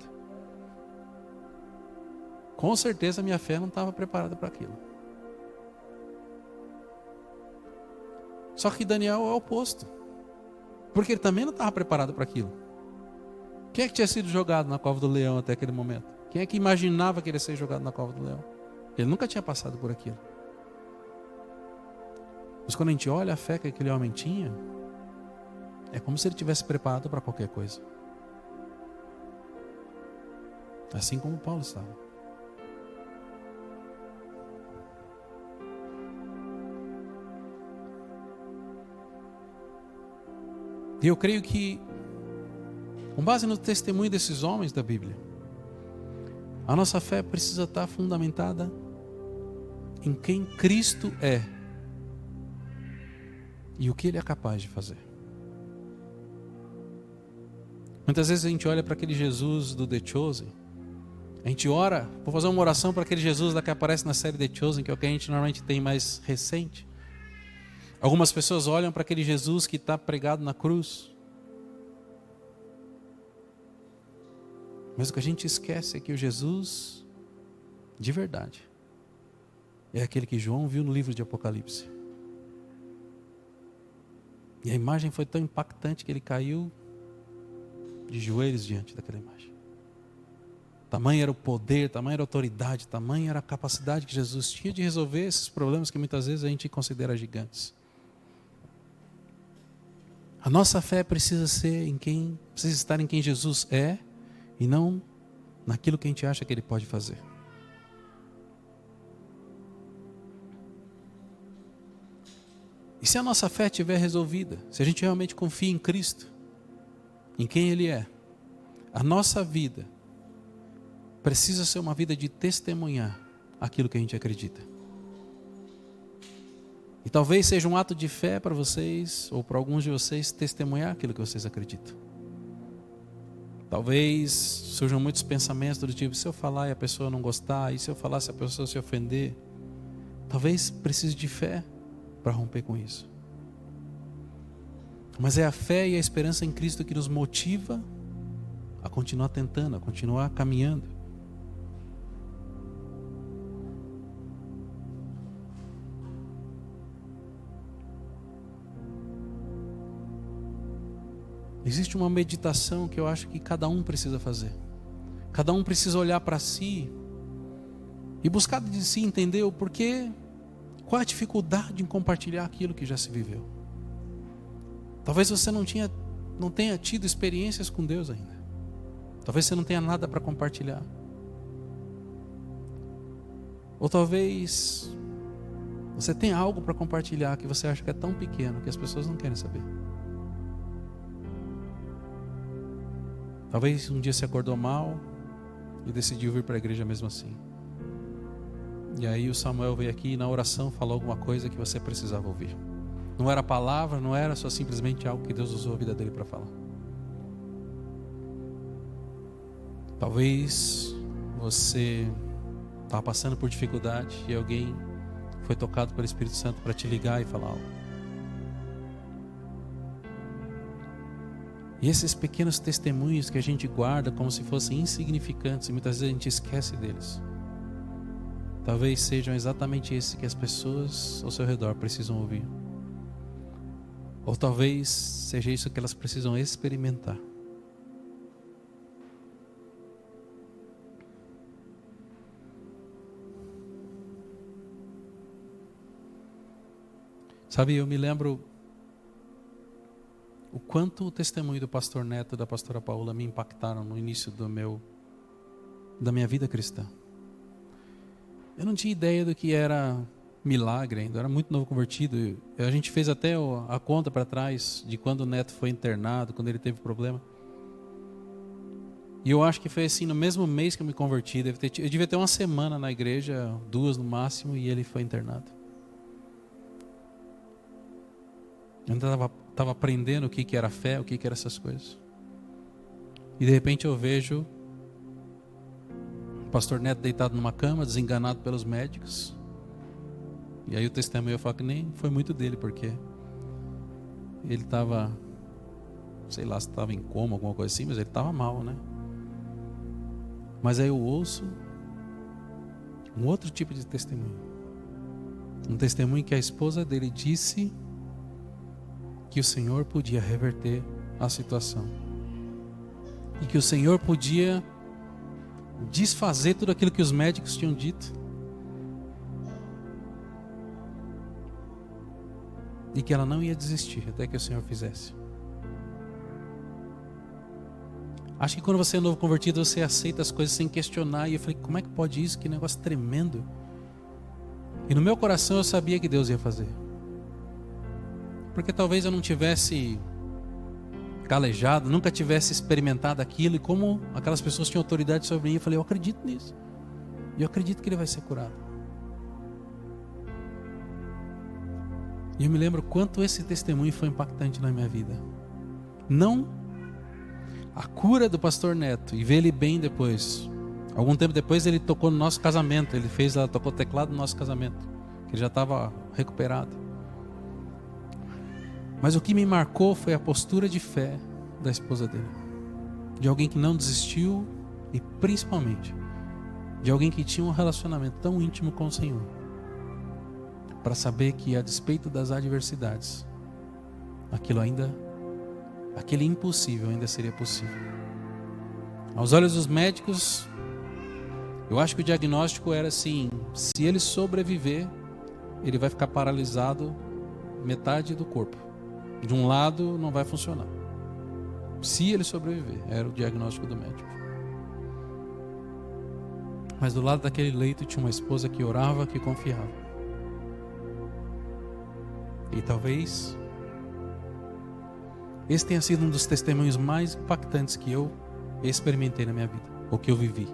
Com certeza a minha fé não estava preparada para aquilo. Só que Daniel é o oposto. Porque ele também não estava preparado para aquilo. Quem é que tinha sido jogado na cova do leão até aquele momento? Quem é que imaginava que ele ia ser jogado na cova do leão? Ele nunca tinha passado por aquilo. Mas quando a gente olha a fé que aquele homem tinha, é como se ele tivesse preparado para qualquer coisa. Assim como Paulo estava. E eu creio que, com base no testemunho desses homens da Bíblia, a nossa fé precisa estar fundamentada em quem Cristo é e o que Ele é capaz de fazer. Muitas vezes a gente olha para aquele Jesus do The Chosen, a gente ora, vou fazer uma oração para aquele Jesus lá que aparece na série The Chosen, que é o que a gente normalmente tem mais recente. Algumas pessoas olham para aquele Jesus que está pregado na cruz, mas o que a gente esquece é que o Jesus de verdade é aquele que João viu no livro de Apocalipse. E a imagem foi tão impactante que ele caiu de joelhos diante daquela imagem. Tamanho era o poder, tamanho era a autoridade, tamanho era a capacidade que Jesus tinha de resolver esses problemas que muitas vezes a gente considera gigantes. A nossa fé precisa estar em quem Jesus é e não naquilo que a gente acha que Ele pode fazer. E se a nossa fé estiver resolvida, se a gente realmente confia em Cristo, em quem Ele é, a nossa vida precisa ser uma vida de testemunhar aquilo que a gente acredita. E talvez seja um ato de fé para vocês, ou para alguns de vocês, testemunhar aquilo que vocês acreditam. Talvez surjam muitos pensamentos do tipo, se eu falar e a pessoa não gostar, e se eu falar se a pessoa se ofender. Talvez precise de fé para romper com isso. Mas é a fé e a esperança em Cristo que nos motiva a continuar tentando, a continuar caminhando. Existe uma meditação que eu acho que cada um precisa fazer. Cada um precisa olhar para si e buscar de si entender o porquê, qual a dificuldade em compartilhar aquilo que já se viveu. Talvez você não tenha tido experiências com Deus ainda. Talvez você não tenha nada para compartilhar. Ou talvez você tenha algo para compartilhar que você acha que é tão pequeno que as pessoas não querem saber. Talvez um dia você acordou mal e decidiu vir para a igreja mesmo assim. E aí o Samuel veio aqui e na oração falou alguma coisa que você precisava ouvir. Não era palavra, não era só simplesmente algo que Deus usou a vida dele para falar. Talvez você estava passando por dificuldade e alguém foi tocado pelo Espírito Santo para te ligar e falar algo. E esses pequenos testemunhos que a gente guarda como se fossem insignificantes, e muitas vezes a gente esquece deles, talvez sejam exatamente esses que as pessoas ao seu redor precisam ouvir. Ou talvez seja isso que elas precisam experimentar. Sabe, eu me lembro o quanto o testemunho do pastor Neto e da pastora Paula me impactaram no início da minha vida cristã. Eu não tinha ideia do que era milagre ainda, eu era muito novo convertido. A gente fez até a conta para trás de quando o Neto foi internado, quando ele teve problema. E eu acho que foi assim, no mesmo mês que eu me converti, eu devia ter uma semana na igreja, 2 no máximo, e ele foi internado. Eu estava aprendendo o que era fé, o que eram essas coisas. E de repente eu vejo o pastor Neto deitado numa cama, desenganado pelos médicos. E aí o testemunho eu falo que nem foi muito dele, porque ele estava, sei lá se estava em coma, alguma coisa assim, mas ele estava mal, né? Mas aí eu ouço um outro tipo de testemunho. Um testemunho que a esposa dele disse que o Senhor podia reverter a situação. E que o Senhor podia desfazer tudo aquilo que os médicos tinham dito. E que ela não ia desistir até que o Senhor fizesse. Acho que quando você é novo convertido, você aceita as coisas sem questionar. E eu falei, como é que pode isso? Que negócio tremendo. E no meu coração eu sabia que Deus ia fazer. Porque talvez eu não tivesse calejado, nunca tivesse experimentado aquilo. E como aquelas pessoas tinham autoridade sobre mim, eu falei, eu acredito nisso. E eu acredito que ele vai ser curado. E eu me lembro quanto esse testemunho foi impactante na minha vida. Não a cura do pastor Neto e ver ele bem depois. Algum tempo depois ele tocou no nosso casamento. Ele tocou o teclado no nosso casamento, que ele já estava recuperado. Mas o que me marcou foi a postura de fé da esposa dele. De alguém que não desistiu e principalmente de alguém que tinha um relacionamento tão íntimo com o Senhor, para saber que a despeito das adversidades, aquele impossível ainda seria possível. Aos olhos dos médicos, eu acho que o diagnóstico era assim: se ele sobreviver, ele vai ficar paralisado metade do corpo. De um lado não vai funcionar. Se ele sobreviver, era o diagnóstico do médico. Mas do lado daquele leito tinha uma esposa que orava, que confiava. E talvez esse tenha sido um dos testemunhos mais impactantes que eu experimentei na minha vida, ou que eu vivi.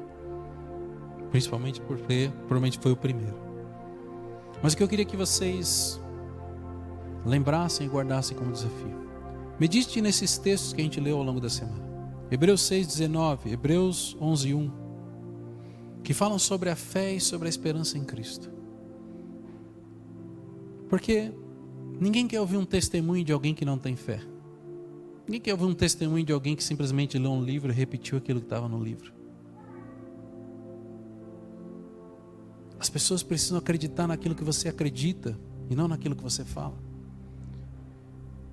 Principalmente porque provavelmente foi o primeiro. Mas o que eu queria que vocês lembrassem e guardassem como desafio. Medite nesses textos que a gente leu ao longo da semana. Hebreus 6:19, Hebreus 11:1, que falam sobre a fé e sobre a esperança em Cristo. Porque ninguém quer ouvir um testemunho de alguém que não tem fé. Ninguém quer ouvir um testemunho de alguém que simplesmente leu um livro e repetiu aquilo que estava no livro. As pessoas precisam acreditar naquilo que você acredita e não naquilo que você fala.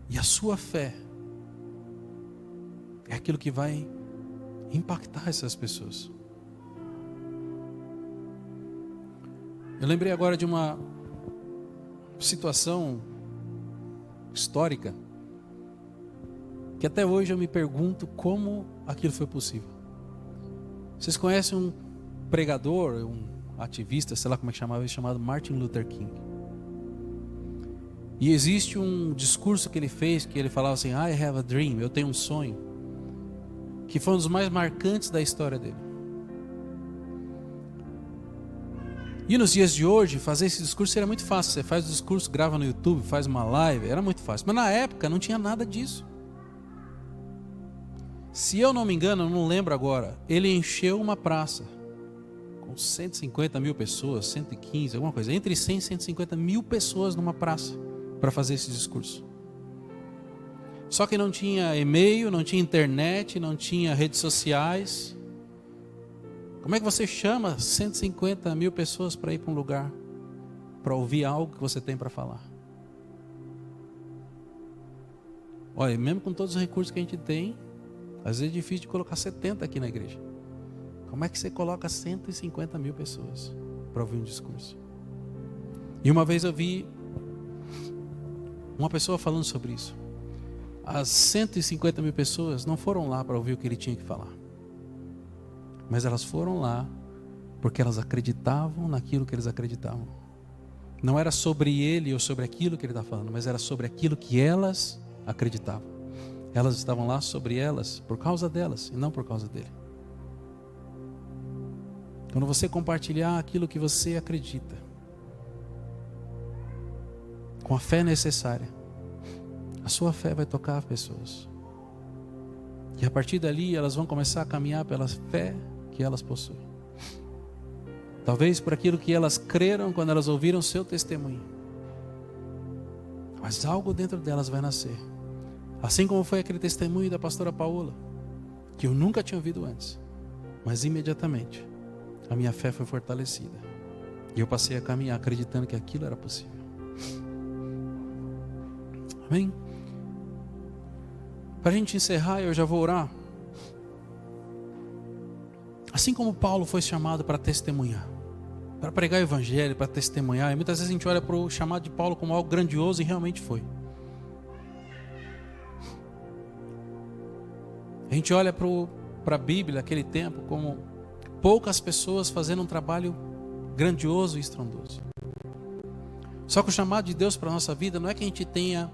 E a sua fé é aquilo que vai impactar essas pessoas. Eu lembrei agora de uma situação histórica que até hoje eu me pergunto como aquilo foi possível. Vocês conhecem um pregador, um ativista, sei lá como é que chamava, chamado Martin Luther King. E existe um discurso que ele fez, que ele falava assim: I have a dream, eu tenho um sonho, que foi um dos mais marcantes da história dele. E nos dias de hoje, fazer esse discurso seria muito fácil. Você faz o discurso, grava no YouTube, faz uma live, era muito fácil. Mas na época não tinha nada disso. Se eu não me engano, eu não lembro agora, ele encheu uma praça com 150 mil pessoas, 115, alguma coisa, entre 100 e 150 mil pessoas numa praça, para fazer esse discurso. Só que não tinha e-mail, não tinha internet, não tinha redes sociais. Como é que você chama 150 mil pessoas para ir para um lugar, para ouvir algo que você tem para falar? Olha, mesmo com todos os recursos que a gente tem, às vezes é difícil de colocar 70 aqui na igreja. Como é que você coloca 150 mil pessoas para ouvir um discurso? E uma vez eu vi uma pessoa falando sobre isso. As 150 mil pessoas não foram lá para ouvir o que ele tinha que falar. Mas elas foram lá porque elas acreditavam naquilo que eles acreditavam. Não era sobre ele ou sobre aquilo que ele está falando, mas era sobre aquilo que elas acreditavam. Elas estavam lá sobre elas por causa delas e não por causa dele. Quando você compartilhar aquilo que você acredita, com a fé necessária, a sua fé vai tocar pessoas. E a partir dali elas vão começar a caminhar pela fé que elas possuem. Talvez por aquilo que elas creram quando elas ouviram o seu testemunho. Mas algo dentro delas vai nascer. Assim como foi aquele testemunho da pastora Paola, que eu nunca tinha ouvido antes. Mas imediatamente a minha fé foi fortalecida. E eu passei a caminhar acreditando que aquilo era possível. Amém? Para a gente encerrar, eu já vou orar. Assim como Paulo foi chamado para testemunhar, para pregar o evangelho, para testemunhar, e muitas vezes a gente olha para o chamado de Paulo como algo grandioso, e realmente foi. A gente olha para a Bíblia, aquele tempo, como poucas pessoas fazendo um trabalho grandioso e estrondoso. Só que o chamado de Deus para a nossa vida não é que a gente tenha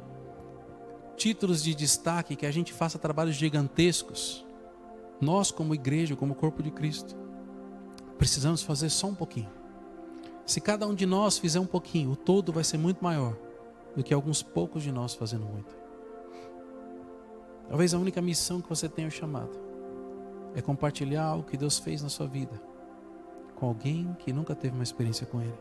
títulos de destaque, que a gente faça trabalhos gigantescos. Nós, como igreja, como corpo de Cristo, precisamos fazer só um pouquinho. Se cada um de nós fizer um pouquinho, o todo vai ser muito maior do que alguns poucos de nós fazendo muito. Talvez a única missão que você tenha chamado é compartilhar o que Deus fez na sua vida com alguém que nunca teve uma experiência com Ele.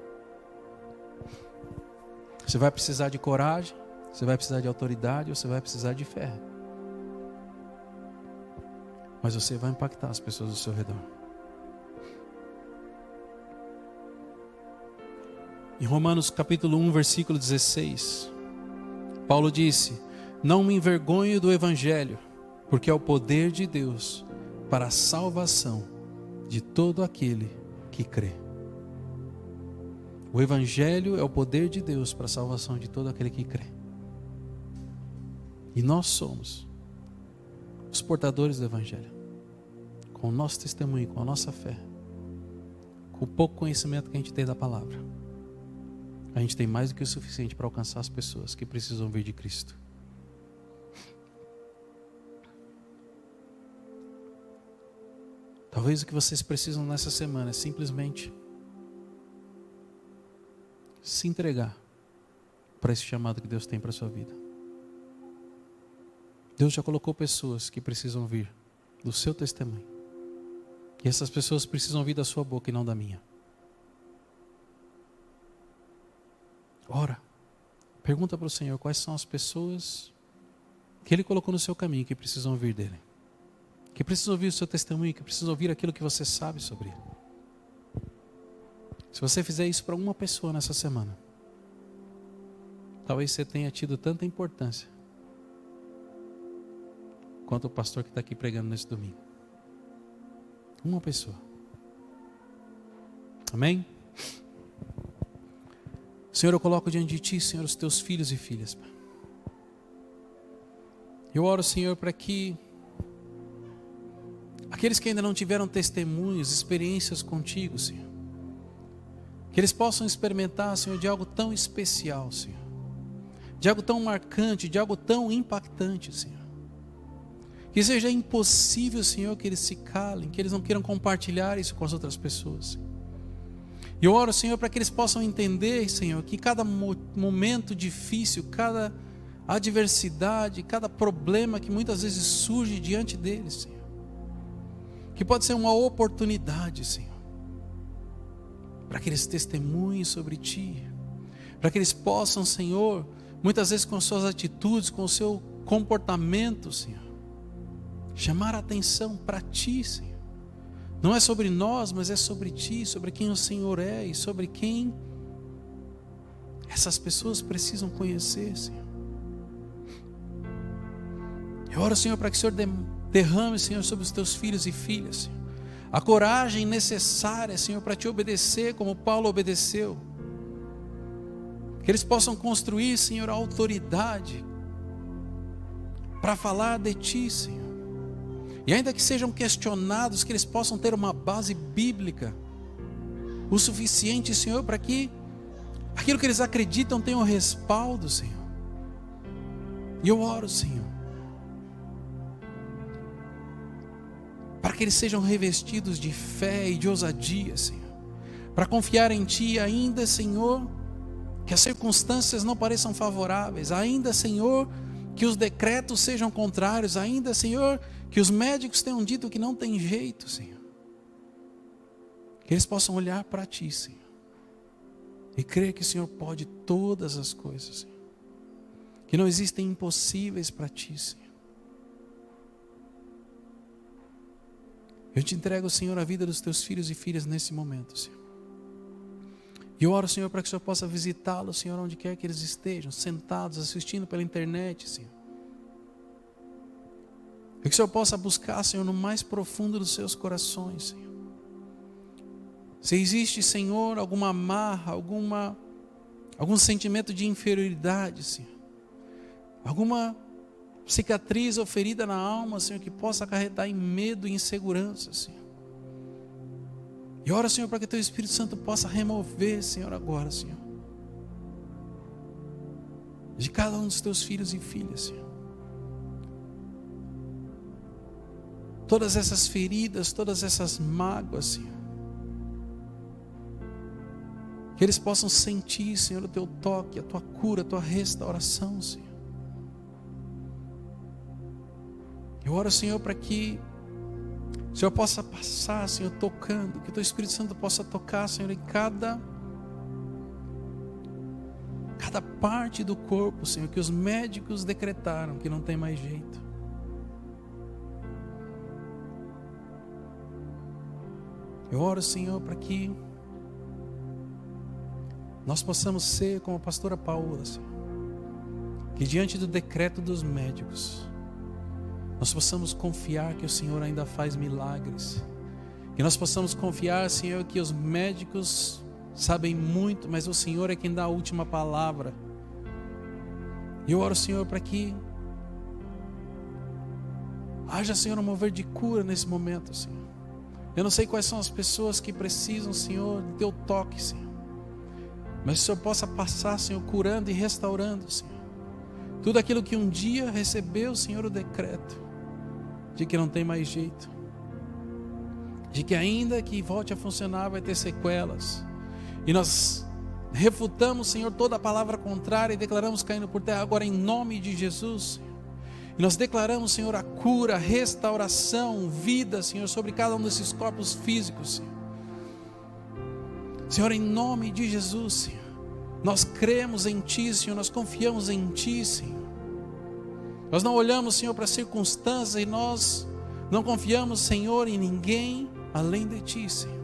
Você vai precisar de coragem, você vai precisar de autoridade, ou você vai precisar de fé. Mas você vai impactar as pessoas ao seu redor. Em Romanos capítulo 1, versículo 16, Paulo disse: não me envergonho do evangelho, porque é o poder de Deus para a salvação de todo aquele que crê. O evangelho é o poder de Deus para a salvação de todo aquele que crê. E nós somos os portadores do evangelho. Com o nosso testemunho, com a nossa fé, com o pouco conhecimento que a gente tem da palavra, a gente tem mais do que o suficiente para alcançar as pessoas que precisam vir de Cristo. Talvez o que vocês precisam nessa semana é simplesmente se entregar para esse chamado que Deus tem para a sua vida. Deus já colocou pessoas que precisam vir do seu testemunho. E essas pessoas precisam vir da sua boca e não da minha. Ora, pergunta para o Senhor quais são as pessoas que Ele colocou no seu caminho que precisam ouvir dEle. Que precisam ouvir o seu testemunho, que precisam ouvir aquilo que você sabe sobre Ele. Se você fizer isso para uma pessoa nessa semana, talvez você tenha tido tanta importância quanto o pastor que está aqui pregando nesse domingo. Uma pessoa. Amém? Senhor, eu coloco diante de Ti, Senhor, os Teus filhos e filhas. Eu oro, Senhor, para que aqueles que ainda não tiveram testemunhos, experiências contigo, Senhor, que eles possam experimentar, Senhor, de algo tão especial, Senhor, de algo tão marcante, de algo tão impactante, Senhor. Que seja impossível, Senhor, que eles se calem, que eles não queiram compartilhar isso com as outras pessoas. E eu oro, Senhor, para que eles possam entender, Senhor, que cada momento difícil, cada adversidade, cada problema que muitas vezes surge diante deles, Senhor, que pode ser uma oportunidade, Senhor, para que eles testemunhem sobre Ti, para que eles possam, Senhor, muitas vezes com suas atitudes, com o seu comportamento, Senhor. Chamar a atenção para Ti, Senhor. Não é sobre nós, mas é sobre Ti, sobre quem o Senhor é e sobre quem essas pessoas precisam conhecer, Senhor. Eu oro, Senhor, para que o Senhor derrame, Senhor, sobre os Teus filhos e filhas, Senhor, a coragem necessária, Senhor, para Te obedecer como Paulo obedeceu. Que eles possam construir, Senhor, a autoridade para falar de Ti, Senhor. E ainda que sejam questionados, que eles possam ter uma base bíblica o suficiente, Senhor, para que aquilo que eles acreditam tenha um respaldo, Senhor. E eu oro, Senhor, para que eles sejam revestidos de fé e de ousadia, Senhor, para confiar em Ti ainda, Senhor, que as circunstâncias não pareçam favoráveis, ainda, Senhor, que os decretos sejam contrários, ainda, Senhor, que os médicos tenham dito que não tem jeito, Senhor. Que eles possam olhar para Ti, Senhor, e crer que o Senhor pode todas as coisas, Senhor. Que não existem impossíveis para Ti, Senhor. Eu Te entrego, Senhor, a vida dos Teus filhos e filhas nesse momento, Senhor. E eu oro, Senhor, para que o Senhor possa visitá-los, Senhor, onde quer que eles estejam, sentados, assistindo pela internet, Senhor. E que o Senhor possa buscar, Senhor, no mais profundo dos seus corações, Senhor. Se existe, Senhor, alguma amarra, algum sentimento de inferioridade, Senhor, alguma cicatriz ou ferida na alma, Senhor, que possa acarretar em medo e insegurança, Senhor. E ora, Senhor, para que Teu Espírito Santo possa remover, Senhor, agora, Senhor, de cada um dos Teus filhos e filhas, Senhor, todas essas feridas, todas essas mágoas, Senhor, que eles possam sentir, Senhor, o Teu toque, a Tua cura, a Tua restauração, Senhor. Eu oro, Senhor, para que o Senhor possa passar, Senhor, tocando, que o Teu Espírito Santo possa tocar, Senhor, em cada parte do corpo, Senhor, que os médicos decretaram que não tem mais jeito. Eu oro, Senhor, para que nós possamos ser como a pastora Paula, Senhor, que diante do decreto dos médicos, nós possamos confiar que o Senhor ainda faz milagres. Que nós possamos confiar, Senhor, que os médicos sabem muito, mas o Senhor é quem dá a última palavra. E eu oro, Senhor, para que haja, Senhor, um mover de cura nesse momento, Senhor. Eu não sei quais são as pessoas que precisam, Senhor, do Teu toque, Senhor. Mas que o Senhor possa passar, Senhor, curando e restaurando, Senhor. Tudo aquilo que um dia recebeu, Senhor, o decreto de que não tem mais jeito, de que ainda que volte a funcionar vai ter sequelas, e nós refutamos, Senhor, toda a palavra contrária e declaramos caindo por terra agora em nome de Jesus, Senhor. E nós declaramos, Senhor, a cura, a restauração, vida, Senhor, sobre cada um desses corpos físicos, Senhor. Senhor, em nome de Jesus, Senhor, nós cremos em Ti, Senhor, nós confiamos em Ti, Senhor. Nós não olhamos, Senhor, para as circunstâncias e nós não confiamos, Senhor, em ninguém além de Ti, Senhor.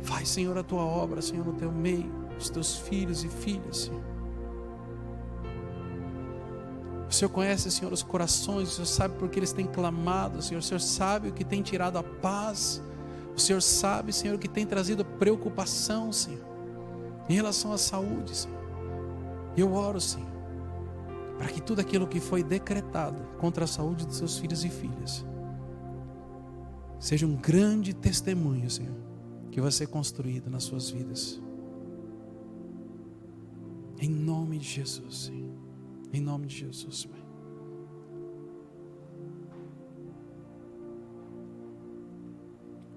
Faz, Senhor, a Tua obra, Senhor, no Teu meio, os Teus filhos e filhas, Senhor. O Senhor conhece, Senhor, os corações, o Senhor sabe por que eles têm clamado, Senhor. O Senhor sabe o que tem tirado a paz. O Senhor sabe, Senhor, o que tem trazido preocupação, Senhor, em relação à saúde, Senhor. Eu oro, Senhor, para que tudo aquilo que foi decretado contra a saúde dos Seus filhos e filhas seja um grande testemunho, Senhor, que vai ser construído nas suas vidas. Em nome de Jesus, Senhor. Em nome de Jesus, Pai.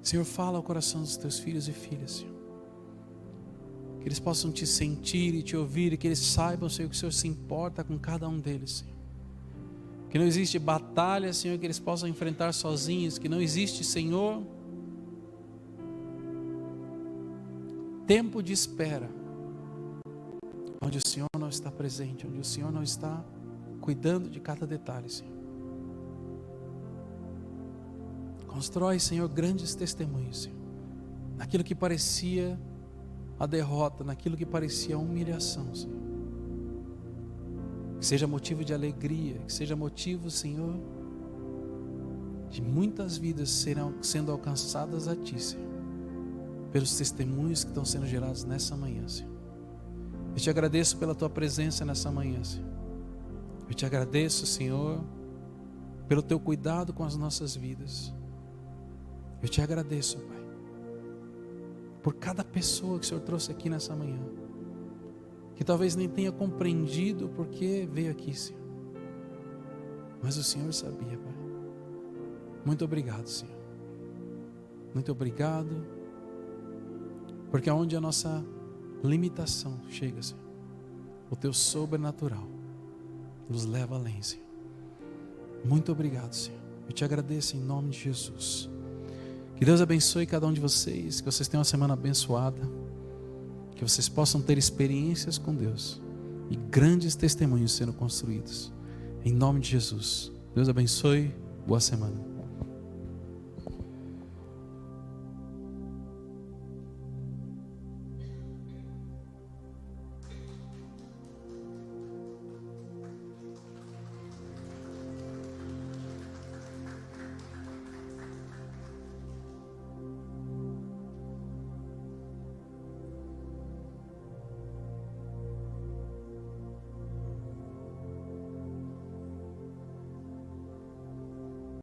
Senhor, fala ao coração dos Teus filhos e filhas, Senhor. Que eles possam Te sentir e Te ouvir, e que eles saibam, Senhor, que o Senhor se importa com cada um deles, Senhor. Que não existe batalha, Senhor, que eles possam enfrentar sozinhos. Que não existe, Senhor, tempo de espera onde o Senhor não está presente, onde o Senhor não está cuidando de cada detalhe, Senhor. Constrói, Senhor, grandes testemunhos, Senhor, naquilo que parecia a derrota, naquilo que parecia a humilhação, Senhor. Que seja motivo de alegria, que seja motivo, Senhor, de muitas vidas sendo alcançadas a Ti, Senhor, pelos testemunhos que estão sendo gerados nessa manhã, Senhor. Eu te agradeço pela Tua presença nessa manhã, Senhor. Eu te agradeço, Senhor, pelo Teu cuidado com as nossas vidas. Eu te agradeço, Pai, por cada pessoa que o Senhor trouxe aqui nessa manhã, que talvez nem tenha compreendido porque veio aqui, Senhor, mas o Senhor sabia, Pai. Muito obrigado, Senhor. Muito obrigado, porque aonde a nossa limitação chega, Senhor, o Teu sobrenatural nos leva além, Senhor. Muito obrigado, Senhor. Eu te agradeço em nome de Jesus. Que Deus abençoe cada um de vocês, que vocês tenham uma semana abençoada, que vocês possam ter experiências com Deus e grandes testemunhos sendo construídos. Em nome de Jesus. Deus abençoe. Boa semana.